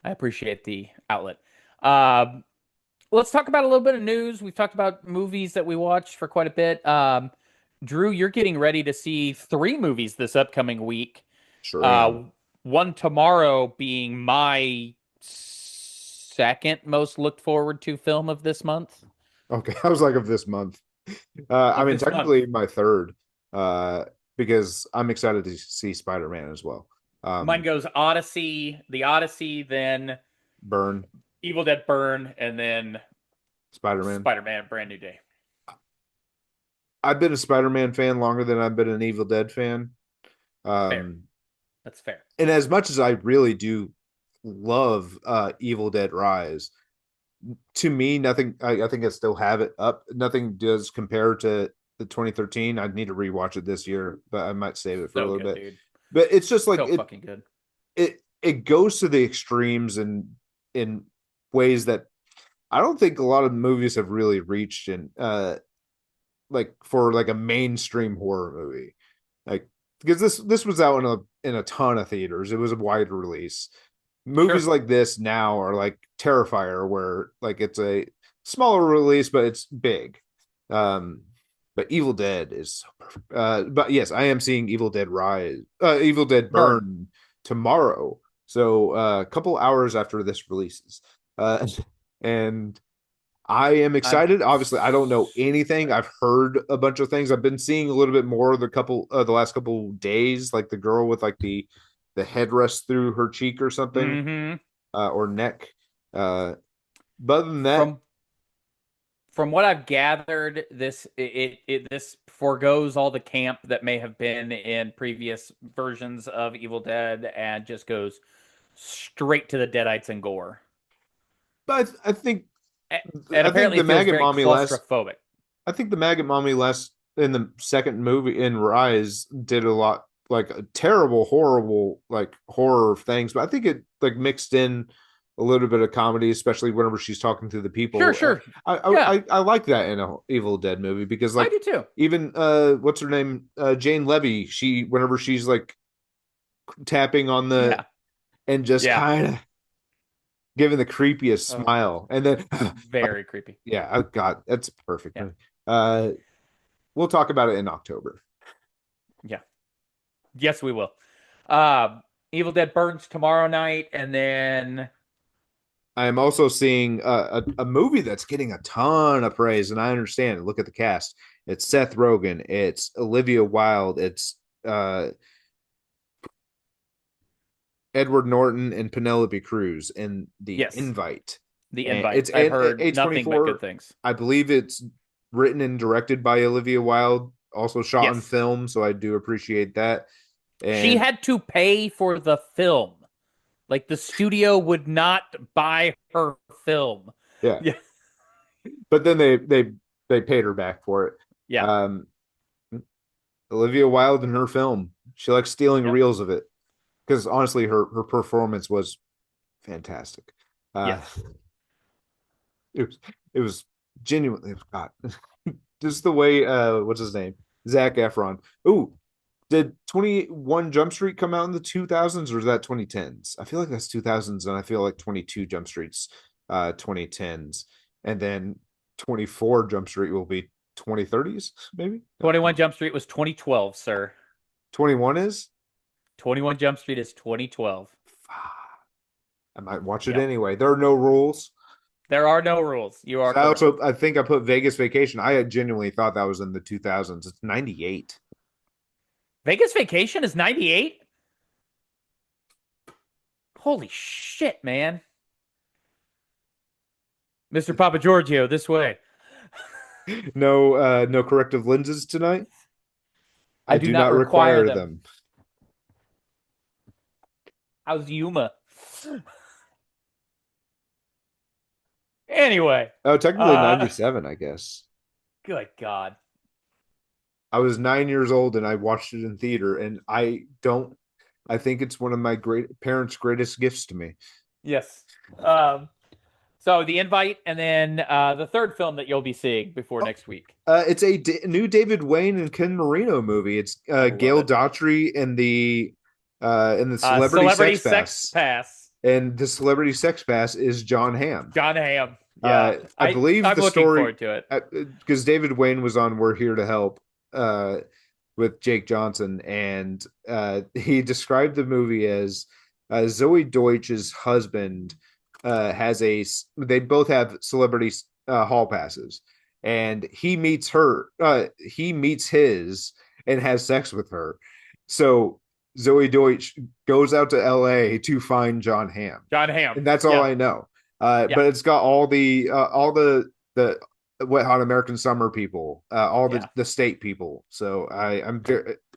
I appreciate the outlet. Um, let's talk about a little bit of news. We've talked about movies that we watched for quite a bit. Drew, you're getting ready to see three movies this upcoming week. sure am. Uh, one tomorrow being my second most looked forward to film of this month. Okay. I was like of this month. I Of mean this month. technically my third uh because I'm excited to see Spider-Man as well. Mine Um goes Odyssey, the Odyssey, then Burn, Evil Dead Burn, and then Spider-Man. Spider-Man Brand New Day. I've been a Spider-Man fan longer than I've been an Evil Dead fan. Fair. Um That's fair. and as much as I really do love Evil Dead Rise, to me, nothing. I think I still have it up. Nothing does compare to the 2013. I'd need to rewatch it this year, but I might save it for a So little good, bit. dude. But it's just like So fucking good. it goes to the extremes and in ways that I don't think a lot of movies have really reached in like for like a mainstream horror movie. Like because this was out in a ton of theaters. It was a wide release. Movies Sure. like this now are like Terrifier, where like it's a smaller release, but it's big. Um, but Evil Dead is so perfect. But yes, I am seeing Evil Dead Burn. Burn tomorrow. So a couple hours after this releases. And I am I'm excited. Obviously, I don't know anything. excited. I've heard a bunch of things. I've been seeing a little bit more the last couple days, like the girl with like the headrest through her cheek or something, Mm-hmm. or neck. But other than that, From from what I've gathered, this foregoes all the camp that may have been in previous versions of Evil Dead and just goes straight to the deadites and gore. but I think. And I think apparently the feels maggot very mommy last. claustrophobic. I think the maggot mommy last in the second movie in Rise did a lot like terrible, horrible like horror things, but I think it like mixed in a little bit of comedy, especially whenever she's talking to the Sure, people. sure. Yeah, I like that in a Evil Dead movie because I like do too. even what's her name Jane Levy, she whenever she's like tapping on the Yeah, and just yeah. kind of giving the creepiest Oh, smile, and then very creepy. yeah, oh God, that's perfect. Yeah, Uh, we'll talk about it in October. yeah. Yes, we will. Um, Evil Dead burns tomorrow night, and then I am also seeing a movie that's getting a ton of praise, and I understand it. Look at the cast. It's Seth Rogen, it's Olivia Wilde, it's uh, Edward Norton and Penelope Cruz in The yes, Invite. the And invite. it's I've and heard nothing but good A24. things. I believe it's written and directed by Olivia Wilde, also shot on Yes, film, so I do appreciate that. she And had to pay for the film. Like the studio would not buy her film. yeah, Yeah, but then they paid her back for it. yeah, Um, Olivia Wilde in her film, she likes stealing yep, reels of it because honestly, her performance was fantastic. Uh, yes. it was genuinely God, just the way what's his name, Zach Efron. Ooh, did 21 Jump Street come out in the 2000s or is that 2010s? I feel like that's 2000s, and I feel like 22 Jump Street's 2010s, and then 24 Jump Street will be 2030s, maybe. 21 Jump Street was 2012, sir. 21 is. 21 Jump Street is 2012. I might watch it Yep. anyway. There are no rules. There are no rules. You are correct. I think I put Vegas Vacation. I genuinely thought that was in the 2000s. It's 98. Vegas Vacation is 98? Holy shit, man. Mr. Papa Giorgio, this way. No, no corrective lenses tonight. I I do do not not require require them. them. How's Yuma? Anyway, Oh, technically uh, 97, I guess. good God. I was 9 years old and I watched it in theater, and I think it's one of my great parents' greatest gifts to me. Yes. Um, so the invite, and then the third film that you'll be seeing before Oh, next week. it's a new David Wayne and Ken Marino movie. It's I love Gail it. Daughtry in the Celebrity Celebrity Sex Sex Pass, Pass. and the Celebrity Sex Pass is John Hamm. John Hamm. Yeah, I believe I'm the looking story forward to it. because David Wayne was on We're Here to Help uh, with Jake Johnson, and he described the movie as Zoe Deutsch's husband they both have celebrity hall passes, and he meets his and has sex with her. So Zoe Deutsch goes out to LA to find John Hamm, John Hamm. and that's all Yeah, I know. yeah, But it's got all the Wet Hot American Summer people, all yeah. the state people. So I'm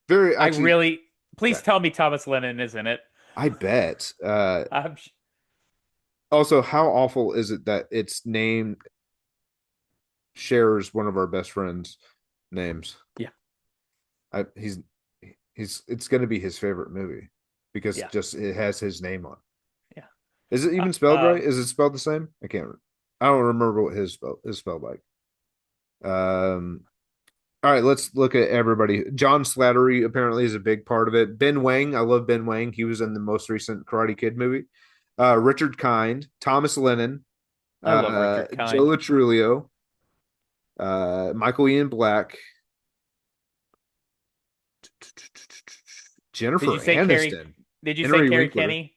very I actually. really, please Yeah, tell me Thomas Lennon is in it. I bet. I'm, Also, how awful is it that its name shares one of our best friends' names? yeah, I, he's it's going to be his favorite movie because yeah, just it has his name on. yeah. Is it even spelled right? Is it spelled the same? I can't. I don't remember what his spell is spelled like. All right, let's look at everybody. John Slattery apparently is a big part of it. Ben Wang, I love Ben Wang. He was in the most recent Karate Kid movie. Richard Kind, Thomas Lennon, I love Richard Joe Kind. Latrulio, Michael Ian Black, Did Jennifer you say Carrie? Aniston, Did you say Henry Carrie Winkler. Kenny?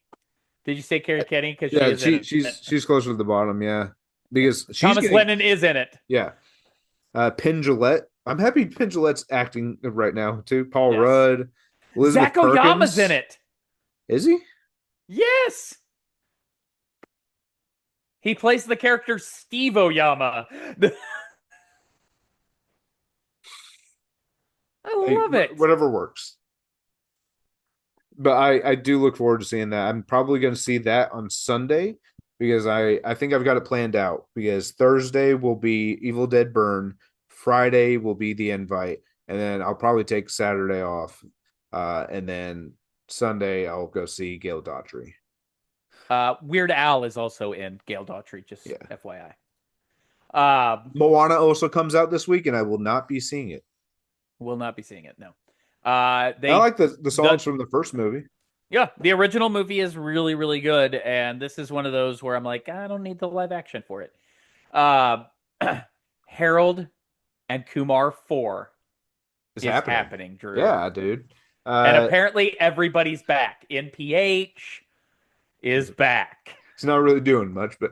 Did you say Carrie Kenny? Because she Yeah, is in it. she's closer to the bottom. Yeah, because she's Thomas getting Lennon is in it. yeah. Penn Jillette. I'm happy Penn Jillette's acting right now too. Paul Yes. Rudd, Elizabeth Zach Oyama's in Perkins. it. Is he? Yes. He plays the character Steve Oyama. I Hey, love it. whatever works. But I do look forward to seeing that. I'm probably going to see that on Sunday because I think I've got it planned out because Thursday will be Evil Dead Burn, Friday will be The Invite, and then I'll probably take Saturday off, and then Sunday I'll go see Gail Daughtry. Weird Al is also in Gale Daughtry, just Yeah, FYI. Moana also comes out this week, and I will not be seeing it. Will not be seeing it. No. I They like the the songs from the first movie. Yeah, the original movie is really really good, and this is one of those where I'm like, I don't need the live action for it. Uh, Harold and Kumar 4 It's is happening. happening, Drew. Yeah, dude. And Uh, apparently everybody's back. NPH is back. it's not really doing much, but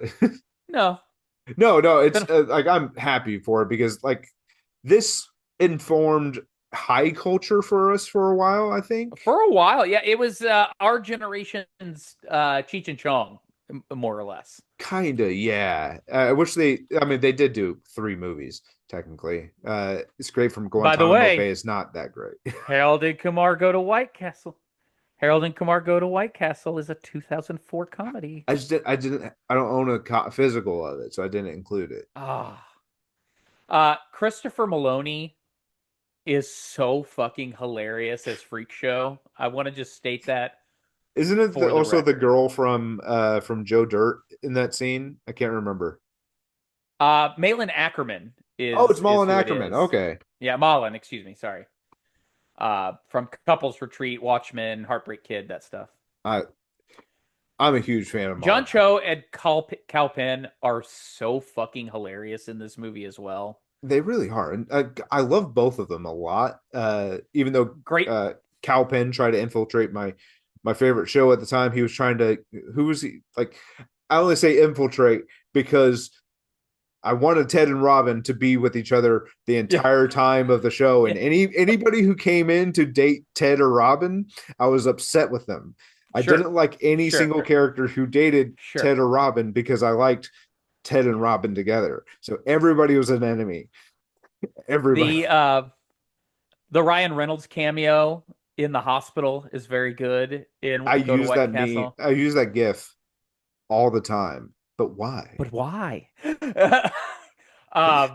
No. no, Been it's like I'm happy for it because like this informed high culture for us for a while, I think. for a while. Yeah, it was our generation's Cheech and Chong, more or less. Kinda, yeah. I wish I mean, they did do three movies, technically. It's Great from By the Guantanamo Bay way, is not that great. Harold and Kumar Go to White Castle. Harold and Kumar Go to White Castle is a 2004 comedy. I don't own a physical of it, so I didn't include it. Ah. Christopher Maloney is so fucking hilarious as Freak Show. I want to just state that Isn't it for the also the record. girl from Joe Dirt in that scene? I can't remember. Malin Ackerman Oh, it's is Malin who it Ackerman. is. Okay. Yeah, Malin, excuse me, sorry. From Couples Retreat, Watchmen, Heartbreak Kid, that stuff. I I'm a huge fan of John Malin. Cho and Cal Penn are so fucking hilarious in this movie as well. They really are, and I love both of them a lot. Even though Great. Cal Penn tried to infiltrate my favorite show at the time, he was trying to. Who was he? Like, I only say infiltrate because I wanted Ted and Robin to be with each other the Yeah. entire time of the show, and Yeah. anybody who came in to date Ted or Robin, I was upset with them. I Sure. didn't like any Sure. single character who dated Sure. Ted or Robin because I liked Ted and Robin together. So everybody was an enemy. Everybody. The uh the Ryan Reynolds cameo in the hospital is very good in I Go to use White that meme. Castle. I use that GIF all the time. But why? But why? The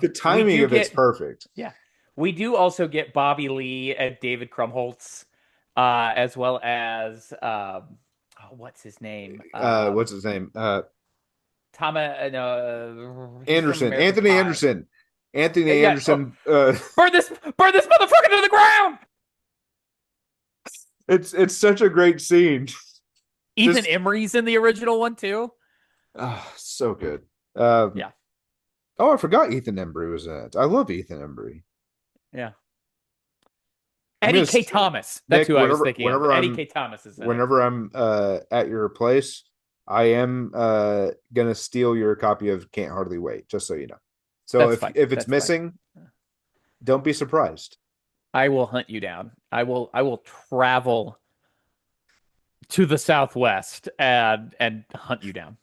We timing do of it's get perfect. Yeah. We do also get Bobby Lee and David Krumholtz, as well as what's his name? What's his name? He's from Anderson. American Anthony Pie. Anderson. Anthony Yeah. Oh, Anderson. burn this motherfucker to the ground. It's such a great scene. Ethan Just Emery's in the original one too. so good. Um, Yeah. oh, I forgot Ethan Embry was in it. I love Ethan Embry. Yeah. I'm Eddie gonna K. Thomas. That's Nick, who I was thinking of. Eddie K. Thomas is in it. whenever I'm at your place, I am gonna steal your copy of Can't Hardly Wait, just so you know. So That's fine. if it's That's fine. missing, don't be surprised. I will hunt you down. I will travel to the southwest and hunt you down.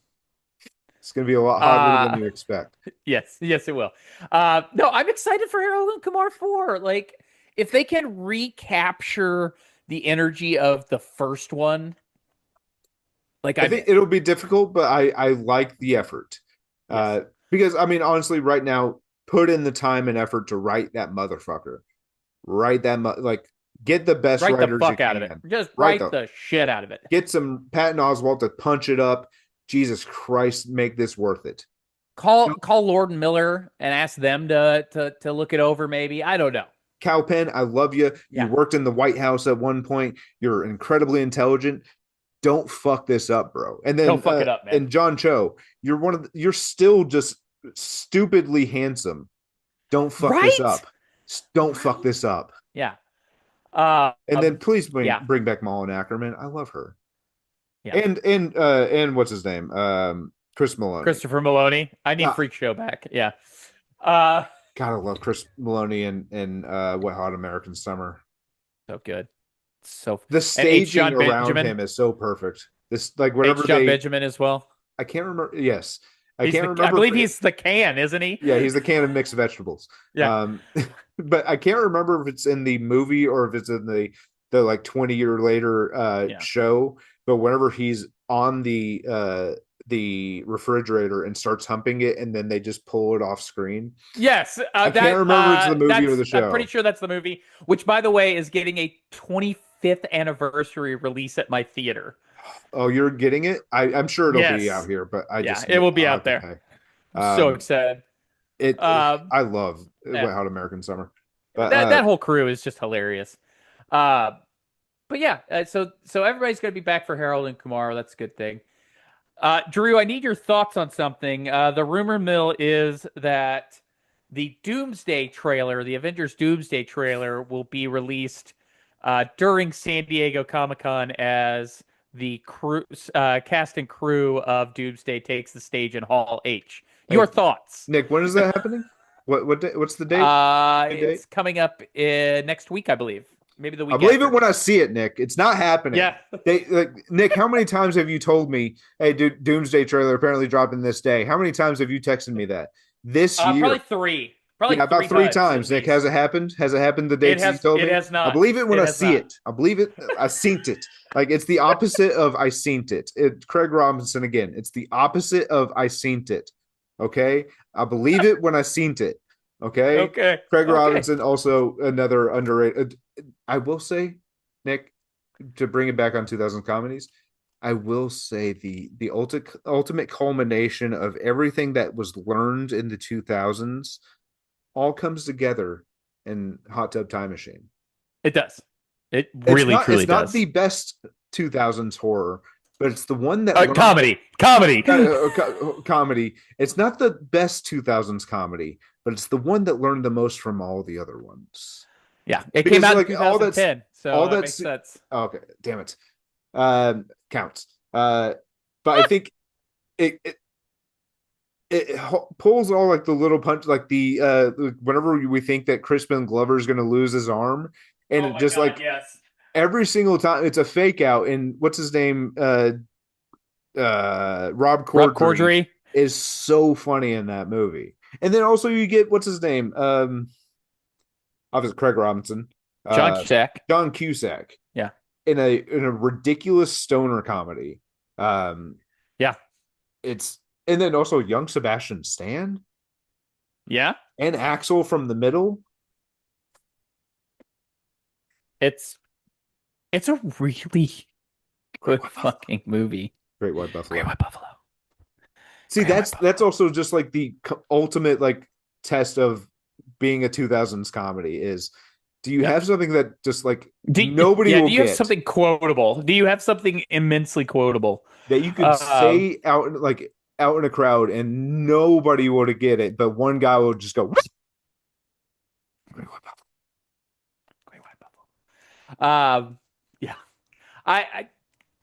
It's gonna be a lot hotter than Uh you expect. yes, it will. No, I'm excited for Harold and Kumar 4. Like, if they can recapture the energy of the first one, like I I'm think in. it'll be difficult, but I like the effort. Yes. Because I mean, honestly, right now, put in the time and effort to write that motherfucker. Write that like get the best Write the writers you fuck out of it. can. Just Write write them. the shit out of it. Get some Patton Oswalt to punch it up. Jesus Christ, make this worth it. Call Lord and Miller and ask them to look it over, maybe. I don't know. Cal Penn, I love you. You Yeah. worked in the White House at one point. You're incredibly intelligent. Don't fuck this up, bro. And then Don't fuck it up, man. and John Cho, you're still just stupidly handsome. Don't fuck this Right? up. Don't fuck this up. Yeah. And then please Yeah. bring back Malin Ackerman. I love her. Yeah. And what's his name? Chris Maloney. Christopher Maloney. I need Ah. Freak Show back. Yeah. Uh Gotta love Chris Maloney and Wet Hot American Summer. so good. So The and H. staging John around Benjamin. him is so perfect. This like H. whenever John they Benjamin as well. I can't remember. Yes, I He's can't I remember. believe he's the can, isn't he? Yeah, he's the can of mixed vegetables. Yeah. But I can't remember if it's in the movie or if it's in the like 20-year later Yeah. show. But whenever he's on the the refrigerator and starts humping it, and then they just pull it off screen. Yes, I can't remember if it's the movie or the I'm pretty show. sure that's the movie, which by the way is getting a 25th anniversary release at my theater. Oh, you're getting it? I'm sure it'll be out Yes. here, but I Yeah, just it need. will be out there. Okay. I'm so Um, excited. Um, I love yeah, Wet Hot American Summer, but that whole crew is just hilarious. Uh, but yeah, so everybody's gonna be back for Harold and Kumar. That's a good thing. Drew, I need your thoughts on something. The rumor mill is that the Doomsday trailer, the Avengers Doomsday trailer, will be released during San Diego Comic-Con as the cast and crew of Doomsday takes the stage in Hall H. Your hey, thoughts? Nick, when is that happening? What day, what's the date? Good date? It's coming up next week, I believe. Maybe the I week believe it after. when I see it, Nick. It's not happening. Yeah. Nick, how many times have you told me, "Hey, dude, Doomsday trailer apparently dropping this day"? How many times have you texted me that this year? Probably three. Probably Yeah, three about three times at times. Nick, has least. it happened? Has it happened the dates that you told It me? has I not. believe it when It I has see not. it. I believe it. I seen it. Like it's the opposite of I seen it. Craig Robinson again. It's the opposite of I seen it. Okay, I believe it when I seen it. Okay, Okay. Craig Okay. Robinson also another underrated. I will say, Nick, to bring it back on 2000 comedies, I will say the ultimate culmination of everything that was learned in the 2000s all comes together in Hot Tub Time Machine. It does. It really, truly It's not does. the best 2000s horror, but it's the one that learned Comedy. Comedy. comedy. It's not the best 2000s comedy, but it's the one that learned the most from all the other ones. Yeah. It came Because out in like 2010, so all that makes that's sense. okay, damn it. Counts. But I think it, it it pulls all like the little punch, like the whenever we think that Crispin Glover is going to lose his arm, and Oh it my just God, like yes. every single time it's a fake out. And what's his name? Rob Rob Corddry Corddry, is so funny in that movie. And then also you get what's his name? Obviously Craig Robinson, John uh, Cusack. John Cusack Yeah. in a ridiculous stoner comedy. Um, Yeah. it's and then also young Sebastian Stan Yeah. and Axel from the middle. It's it's a really Great good White Buffalo. fucking movie. Great White Great Buffalo. White Buffalo. See, Great White that's Buffalo. also just like the ultimate like test of being a 2000s comedy is do you Yep. have something that just like Do, nobody yeah, will do you have get something quotable? Do you have something immensely quotable? that you could Um, say out in a crowd and nobody would get it, but one guy will just go Great White Buffalo. Great White Buffalo. Yeah. I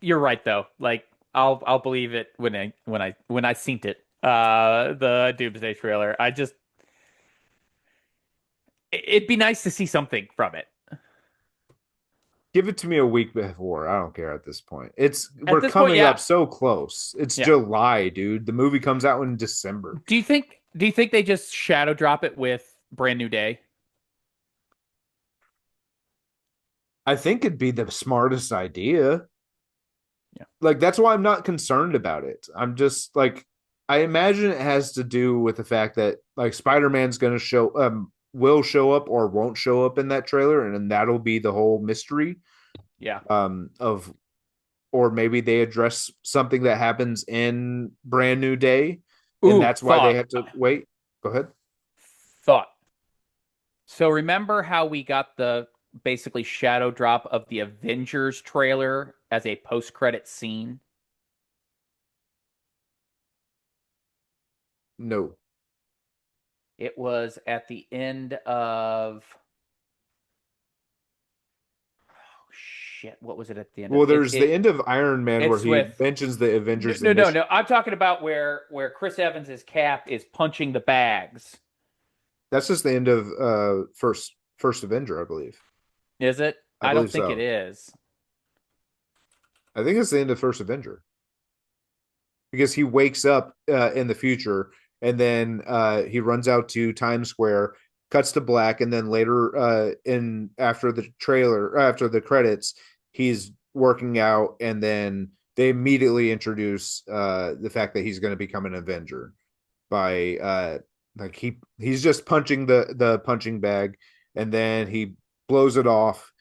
you're right though. Like I'll believe it when I seen it. The Doomsday trailer. It'd be nice to see something from it. give it to me a week before. I don't care at this point. It's At we're this point, coming up yeah. so close. It's Yeah. July, dude. The movie comes out in December. Do you think they just shadow drop it with Brand New Day? I think it'd be the smartest idea. Yeah. Like that's why I'm not concerned about it. I'm just like I imagine it has to do with the fact that like Spider-Man's going to show will show up or won't show up in that trailer, and then that'll be the whole mystery Yeah. of or maybe they address something that happens in Brand New Day, and Ooh, that's why they thought. have to wait. Go ahead. Thought. So remember how we got the basically shadow drop of the Avengers trailer as a post-credit scene? No. It was at the end of oh shit, what was it at the end of Well, it? there's the end of Iron Man where It's he with mentions the no, Avengers no, no, initiative. no. I'm talking about where Chris Evans's Cap is punching the bags. That's just the end of first Avenger, I believe. Is it? I I don't believe think it so. is. I think it's the end of First Avenger because he wakes up in the future and then he runs out to Times Square, cuts to black, and then later in after the trailer after the credits, he's working out, and then they immediately introduce the fact that he's going to become an Avenger by like he's just punching the punching bag, and then he blows it off,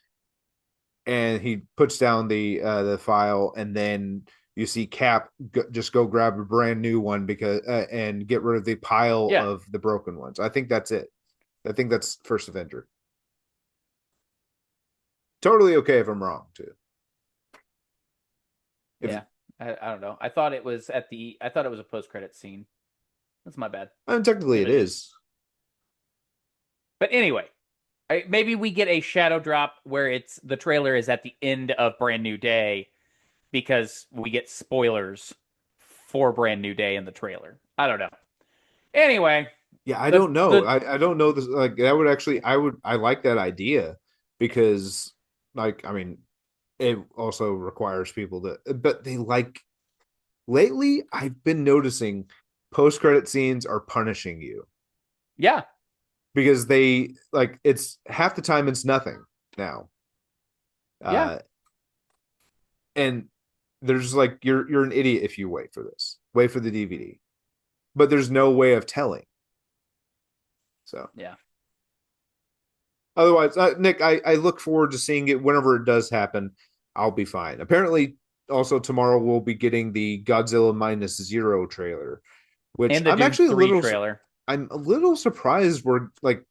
and he puts down the file, and then you see Cap just go grab a brand new one because and get rid of the pile Yeah, of the broken ones. I think that's it. I think that's first Avenger. Totally okay if I'm wrong too. If yeah. I don't know. I thought it was at the. I thought it was a post credit scene. That's my bad. technically If it it is, is. but anyway, maybe we get a shadow drop where it's the trailer is at the end of Brand New Day because we get spoilers for Brand New Day in the trailer. I don't know. Anyway, Yeah, I the don't know. the I don't know this like that would actually I like that idea because like I mean it also requires people to but they like lately I've been noticing post credit scenes are punishing you yeah, because they like it's half the time it's nothing now. yeah, Uh and there's like you're an idiot if you wait for this. Wait for the DVD. But there's no way of telling. So yeah. otherwise, Nick, I look forward to seeing it whenever it does happen. I'll be fine. Apparently, also tomorrow we'll be getting the Godzilla minus zero trailer, which And the Doom 3 trailer. I'm a little surprised we're like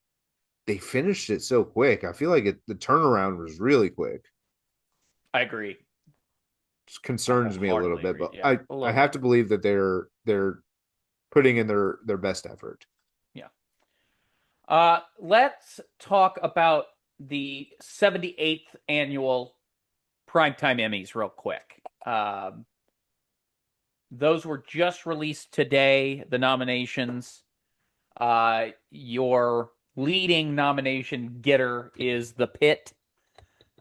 they finished it so quick. I feel like the turnaround was really quick. I agree. It I concerns me a little wholeheartedly bit, agree. but Yeah, I a little have bit. to believe that they're putting in their best effort. Yeah. Let's talk about the 78th annual Primetime Emmys real quick. Those were just released today, the nominations. Your leading nomination getter is The Pit.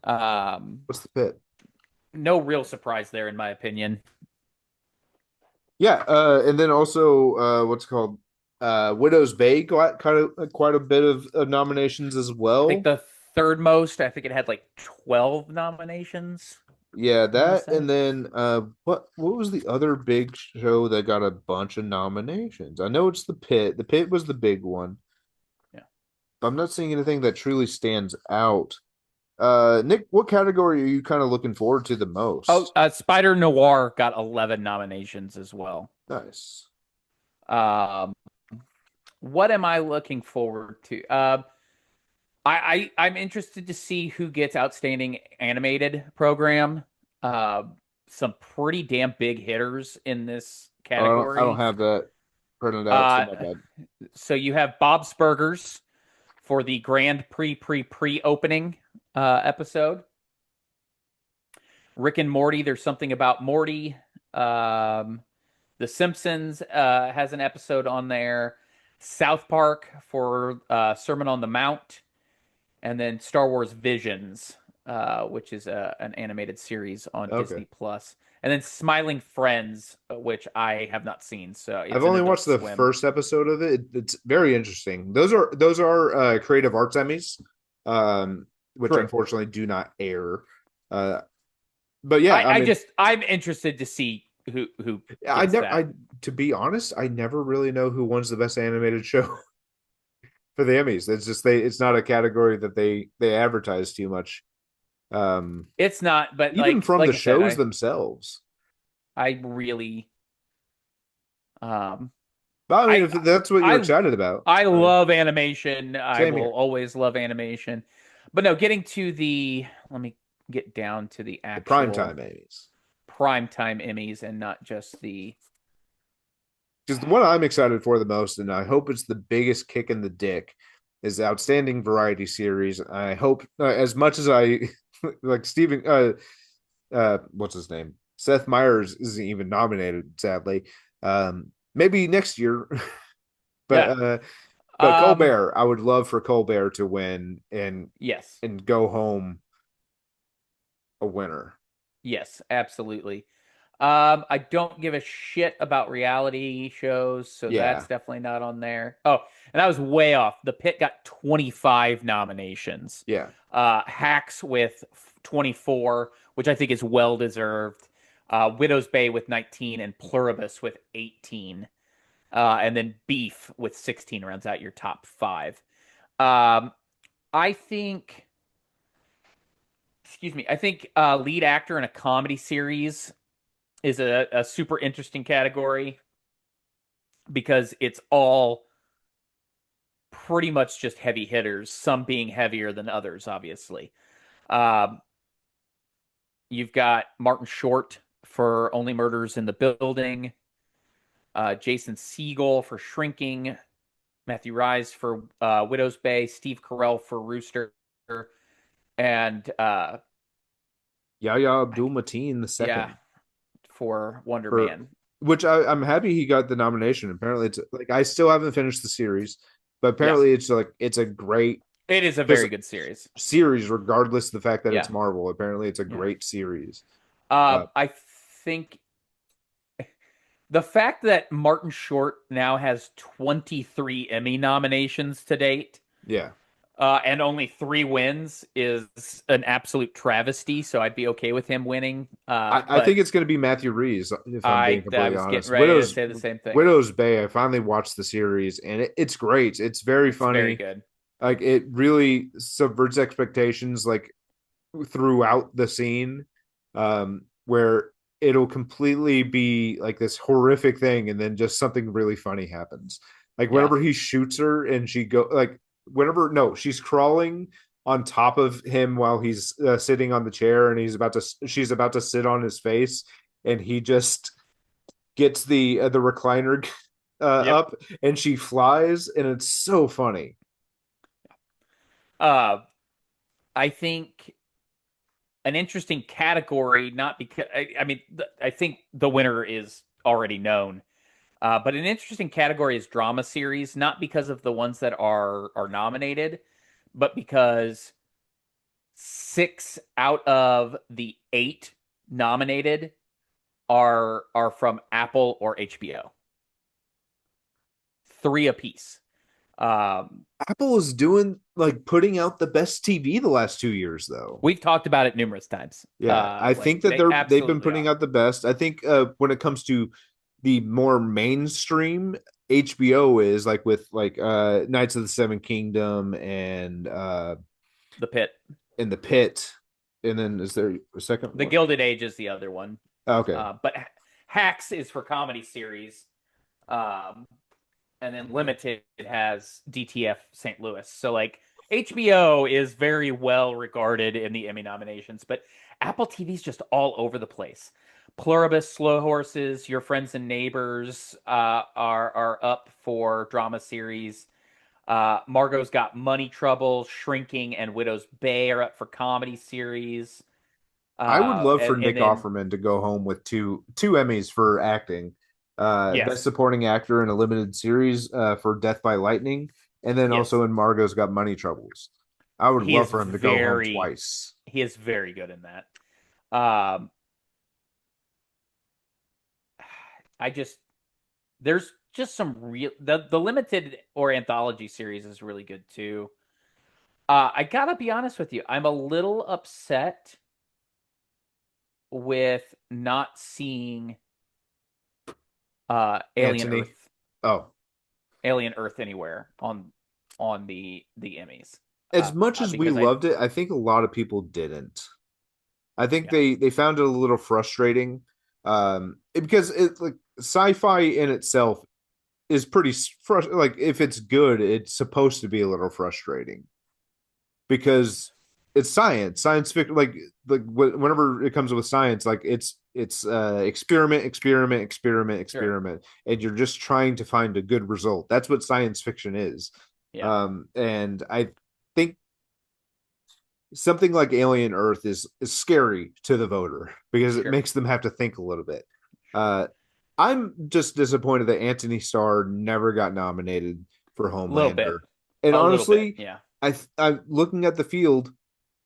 What's the pit? No real surprise there, in my opinion. Yeah, and then also what's it called Widow's Bay got kind of quite a bit of nominations as I think well. the third most, I think it had like 12 nominations, Yeah, I want to that say. and then what was the other big show that got a bunch of nominations? I know it's The Pit. The Pit was the big one. Yeah. But I'm not seeing anything that truly stands out. Nick, what category are you kind of looking forward to the Oh, most? Spider Noir got 11 nominations as well. Nice. Um, what am I looking forward to? I'm interested to see who gets outstanding animated program. Uh, some pretty damn big hitters in this Oh, I don't category. have that printed out, so Uh, my bad. so you have Bob's Burgers for the Grand Pre opening episode. Rick and Morty, there's something about Morty. Um, The Simpsons has an episode on there. South Park for Sermon on the Mount, and then Star Wars Visions, which is an animated series on Okay. Disney Plus, and then Smiling Friends, which I have not seen, so I've it's an only Adult watched the Swim. first episode of it. It's very interesting. Those are creative arts Emmys, which True. unfortunately do not air. Uh, but yeah, I mean, I'm interested to see who I gets never that. I to be honest, I never really know who wins the best animated show for the Emmys. It's just it's not a category that they advertise too much. Um, It's not, but even from the like I said, shows themselves. I really um But I mean, I if that's what you're I excited about, I love animation. I same will here. always love animation. But no, getting to the let me get down to the The actual primetime Emmys. primetime Emmys and not just the Because the one I'm excited for the most, and I hope it's the biggest kick in the dick, is the Outstanding Variety Series. I hope, as much as I like Stephen, what's his name? Seth Meyers isn't even nominated, sadly. Maybe next year, but yeah. but Um Colbert, I would love for Colbert to win yes. and go home a winner. Yes, absolutely. I don't give a shit about reality shows, so Yeah, that's definitely not on there. Oh, and I was way off. The Pit got 25 nominations. yeah. Hacks with 24, which I think is well deserved. Widow's Bay with 19, and Pluribus with 18. And then Beef with 16 rounds out your top five. Um, I think, excuse me, I think lead actor in a comedy series is a super interesting category because it's all pretty much just heavy hitters, some being heavier than others, obviously. Um, you've got Martin Short for Only Murders in the Building, Jason Segel for Shrinking, Matthew Rise for Widow's Bay, Steve Carell for Rooster, and Yahya Abdul Mateen the yeah, second for Wonder for Man. which I'm happy he got the nomination. Apparently, it's like I still haven't finished the series, but Yeah, apparently it's like it's a great it is a just very good series. series, regardless of the fact that it's Yeah, Marvel. Apparently, it's a yeah. great series. Uh, I think the fact that Martin Short now has 23 Emmy nominations to date, yeah, and only 3 wins is an absolute travesty. So I'd be okay with him winning. I But think it's going to be Matthew Reeves if I'm being I completely was getting honest. ready to say the same thing. Widow's Bay. I finally watched the series and it's great. It's very It's very funny. good. Like it really subverts expectations. Like throughout the scene, where it'll completely be like this horrific thing, and then just something really funny happens. Like Yeah. whenever he shoots her, and she go like whenever no, she's crawling on top of him while he's sitting on the chair, and she's about to sit on his face, and he just gets the recliner Yep. up, and she flies, and it's so funny. Uh, I think an interesting category, not because I mean, I think the winner is already known. But an interesting category is drama series, not because of the ones that are nominated, but because 6 out of the 8 nominated are from Apple or HBO. 3 apiece. Um, Apple is doing like putting out the best TV the last 2 years, though. we've talked about it numerous times. Yeah, I Like think that they they've been absolutely putting are. out the best. I think when it comes to the more mainstream, HBO is like with like Knights of the Seven Kingdom The Pit. and The Pit, and then is there a second The one? Gilded Age is the other one. Okay, But Hacks is for comedy series. Um, and then Limited has DTF St. Louis. So like HBO is very well regarded in the Emmy nominations, but Apple TV's just all over the place. Pluribus, Slow Horses, Your Friends and Neighbors are up for drama series. Margot's Got Money Trouble, Shrinking, and Widow's Bay are up for comedy series. I would love for And Nick then Offerman to go home with two Emmys for acting. Best yes, Supporting Actor in a Limited Series for Death by Lightning, and then yes, also in Margot's Got Money Troubles. I would he love is for him to go home very twice. he is very good in that. Um, I just there's just some real the limited or anthology series is really good too. I gotta be honest with you, I'm a little upset with not seeing Alien Anthony. Earth Oh, Alien Earth anywhere on the Emmys. as much as we Because I loved it, I think a lot of people didn't. I think yeah, they found it a little frustrating, because it like sci-fi in itself is pretty like if it's good, it's supposed to be a little frustrating because it's science fiction. Like whenever it comes with science, like it's sure. experiment, and you're just trying to find a good result. That's what science fiction is. Yeah, And I think something like Alien Earth is scary to the voter because it sure. makes them have to think a little bit. Sure. Uh, I'm just disappointed that Anthony Starr never got nominated for A little bit. Homelander. And A little bit. honestly, Yeah. I'm looking at the field.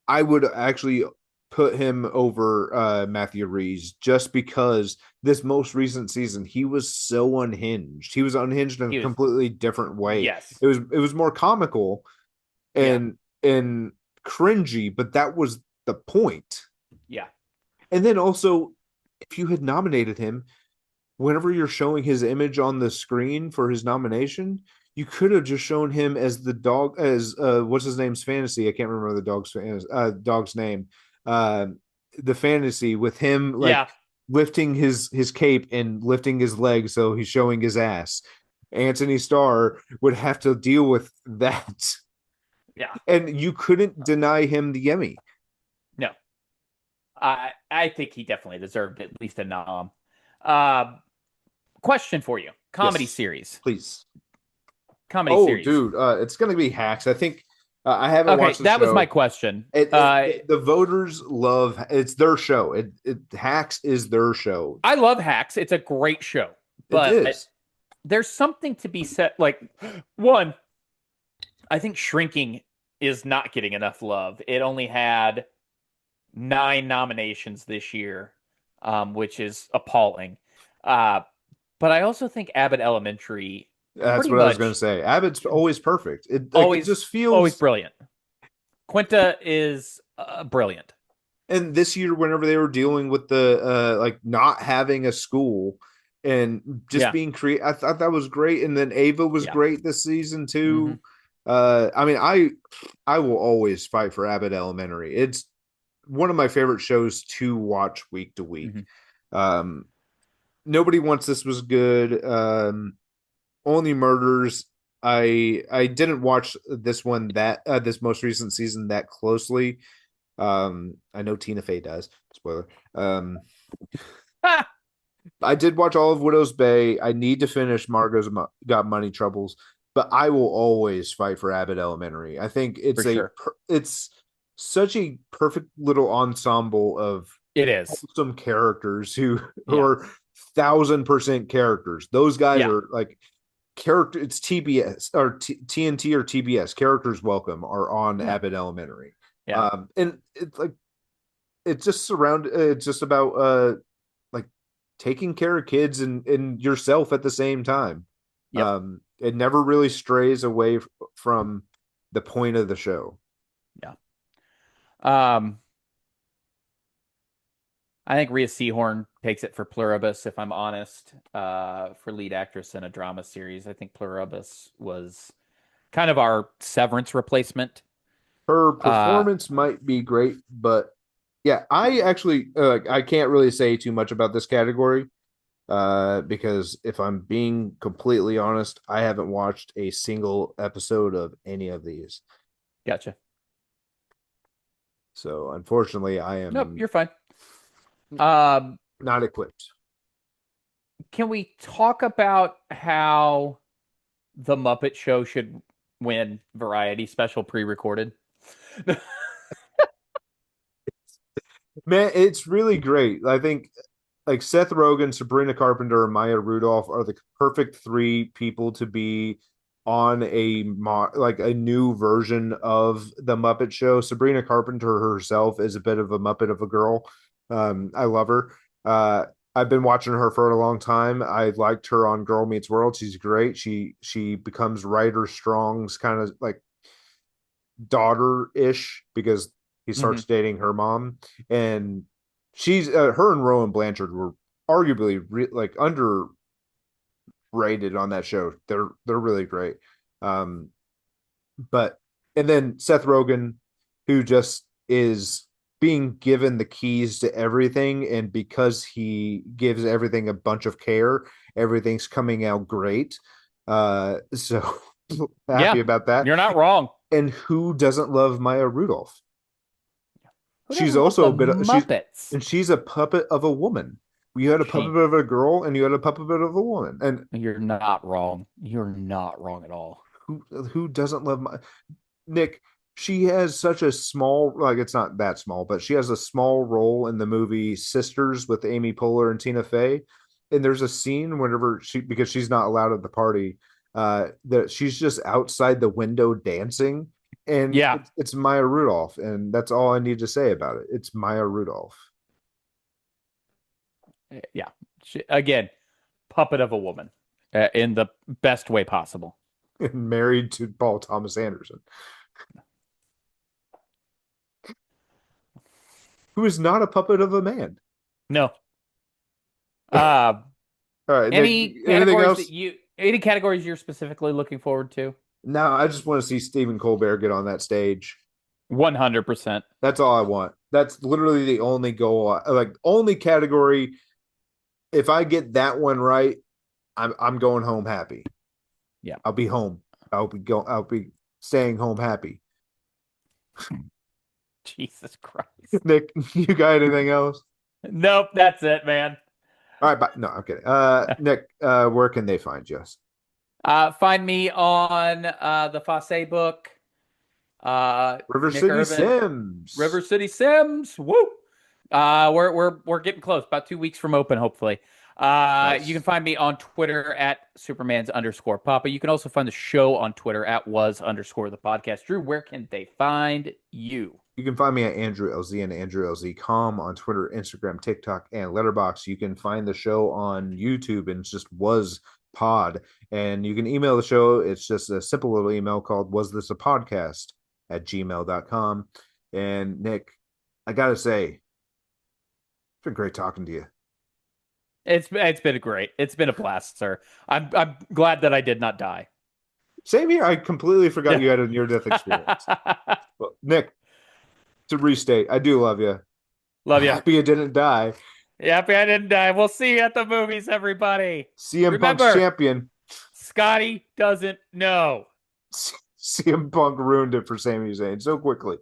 I would actually put him over Matthew Reeves just because this most recent season he was so unhinged. He was unhinged in a He was completely different way. yes. It was more comical Yeah. and cringy, but that was the point. Yeah. And then also if you had nominated him, whenever you're showing his image on the screen for his nomination, you could have just shown him as the dog, as what's his name's fantasy. I can't remember the dog's name. Uh, the fantasy with him like Yeah, lifting his cape and lifting his leg, so he's showing his ass. Anthony Starr would have to deal with that, yeah. and you couldn't deny him the Emmy. No, I think he definitely deserved at least a nom. Uh, Question for you: comedy Yes, series, please. comedy Oh, series. dude, it's gonna be Hacks. I think I haven't Okay, watched the that was my show. question. The voters love it's their show. It Hacks is their show. I love Hacks. It's a great show, It but is. there's something to be said. Like, one, I think Shrinking is not getting enough love. It only had 9 nominations this year, which is appalling. Uh, but I also think Abbott Elementary That's pretty what I was gonna much say. Abbott's always perfect. It always just always feels. brilliant. Quinta is brilliant. And this year, whenever they were dealing with the like not having a school and just Yeah, being creative, I thought that was great. And then Ava was yeah. great this season Hmm. too. I mean, I will always fight for Abbott Elementary. It's one of my favorite shows to watch week to week. Hmm. Um, Nobody Wants This was good. Only Murders. I didn't watch this one that this most recent season that closely. I know Tina Fey does. Spoiler. Um, Ah, I did watch all of Widow's Bay. I need to finish Got Money Troubles, but I will always fight for Abbott Elementary. I think for sure. it's such a perfect little ensemble of It is. wholesome characters who Yeah, are 1,000% characters. Those guys yeah, are like character. It's TBS or TNT or TBS. Characters Welcome are on yeah, Abbott Elementary, yeah. and it's like it's just it's just about like taking care of kids and yourself at the same time. Yep. It never really strays away from the point of the show. Yeah. Um, I think Rhea Seehorn takes it for Pluribus, if I'm honest, for lead actress in a drama series. I think Pluribus was kind of our Severance replacement. Her Uh, performance might be great, but yeah, I actually I can't really say too much about this category because if I'm being completely honest, I haven't watched a single episode of any of these. gotcha. So unfortunately, I Nope, am you're fine. Um, not equipped. can we talk about how the Muppet Show should win Variety Special pre-recorded? Man, it's really great. I think like Seth Rogen, Sabrina Carpenter, and Maya Rudolph are the perfect three people to be on like a new version of the Muppet Show. Sabrina Carpenter herself is a bit of a Muppet of a girl. I love her. I've been watching her for a long time. I liked her on Girl Meets World. She's great. She becomes Ryder Strong's kind of like daughter-ish because he Hmm. starts dating her mom, and she's her and Rowan Blanchard were arguably like underrated on that show. They're really great. Um, but and then Seth Rogen, who just is being given the keys to everything, and because he gives everything a bunch of care, everything's coming out great. So Yeah, happy about that. you're not wrong. And who doesn't love Maya Rudolph? Who She's doesn't love also the a bit she's Muppets? and she's a puppet of a woman. You had a puppet She, of a girl and you had a puppet of a woman. And you're not wrong. You're not wrong at all. who doesn't love my Nick? She has such a small, like it's not that small, but she has a small role in the movie Sisters with Amy Poehler and Tina Fey. And there's a scene whenever because she's not allowed at the party, that she's just outside the window dancing. And Yeah, it's Maya Rudolph, and that's all I need to say about it. It's Maya Rudolph. yeah. Again, puppet of a woman in the best way possible. Married to Paul Thomas Anderson, who is not a puppet of a man. No, Uh, All right, Nick. any Anything categories that else? you any categories you're specifically looking forward to? No, I just want to see Stephen Colbert get on that stage. 100%. That's all I want. That's literally the only goal. Like only category. If I get that one right, I'm going home happy. Yeah. I'll be home. I'll be staying home happy. Jesus Christ. Nick, you got anything else? Nope, that's it, man. All right, but no, I'm kidding. Nick, where can they find you? Find me on the Fosse book. River Nick City Irvin, River Sims. City Sims. Woo! We're getting close. About 2 weeks from open, hopefully. You can Nice. find me on Twitter at Supermans_Papa. You can also find the show on Twitter at was_the podcast. Drew, where can they find you? You can find me at Andrew LZ and Andrew LZ.com on Twitter, Instagram, TikTok, and Letterboxd. You can find the show on YouTube and it's just was pod. And you can email the show. It's just a simple little email called was this a podcast at gmail.com. And Nick, I gotta say, it's been great talking to you. It's been great. It's been a blast, sir. I'm glad that I did not die. Same here. I completely forgot Yeah. you had a near death experience. Well, Nick, to restate, I do love you. Love you. Happy you didn't die. Happy I didn't die. We'll see you at the movies, everybody. CM Punk's Remember, champion. Scotty doesn't know. CM Punk ruined it for Sami Zayn so quickly.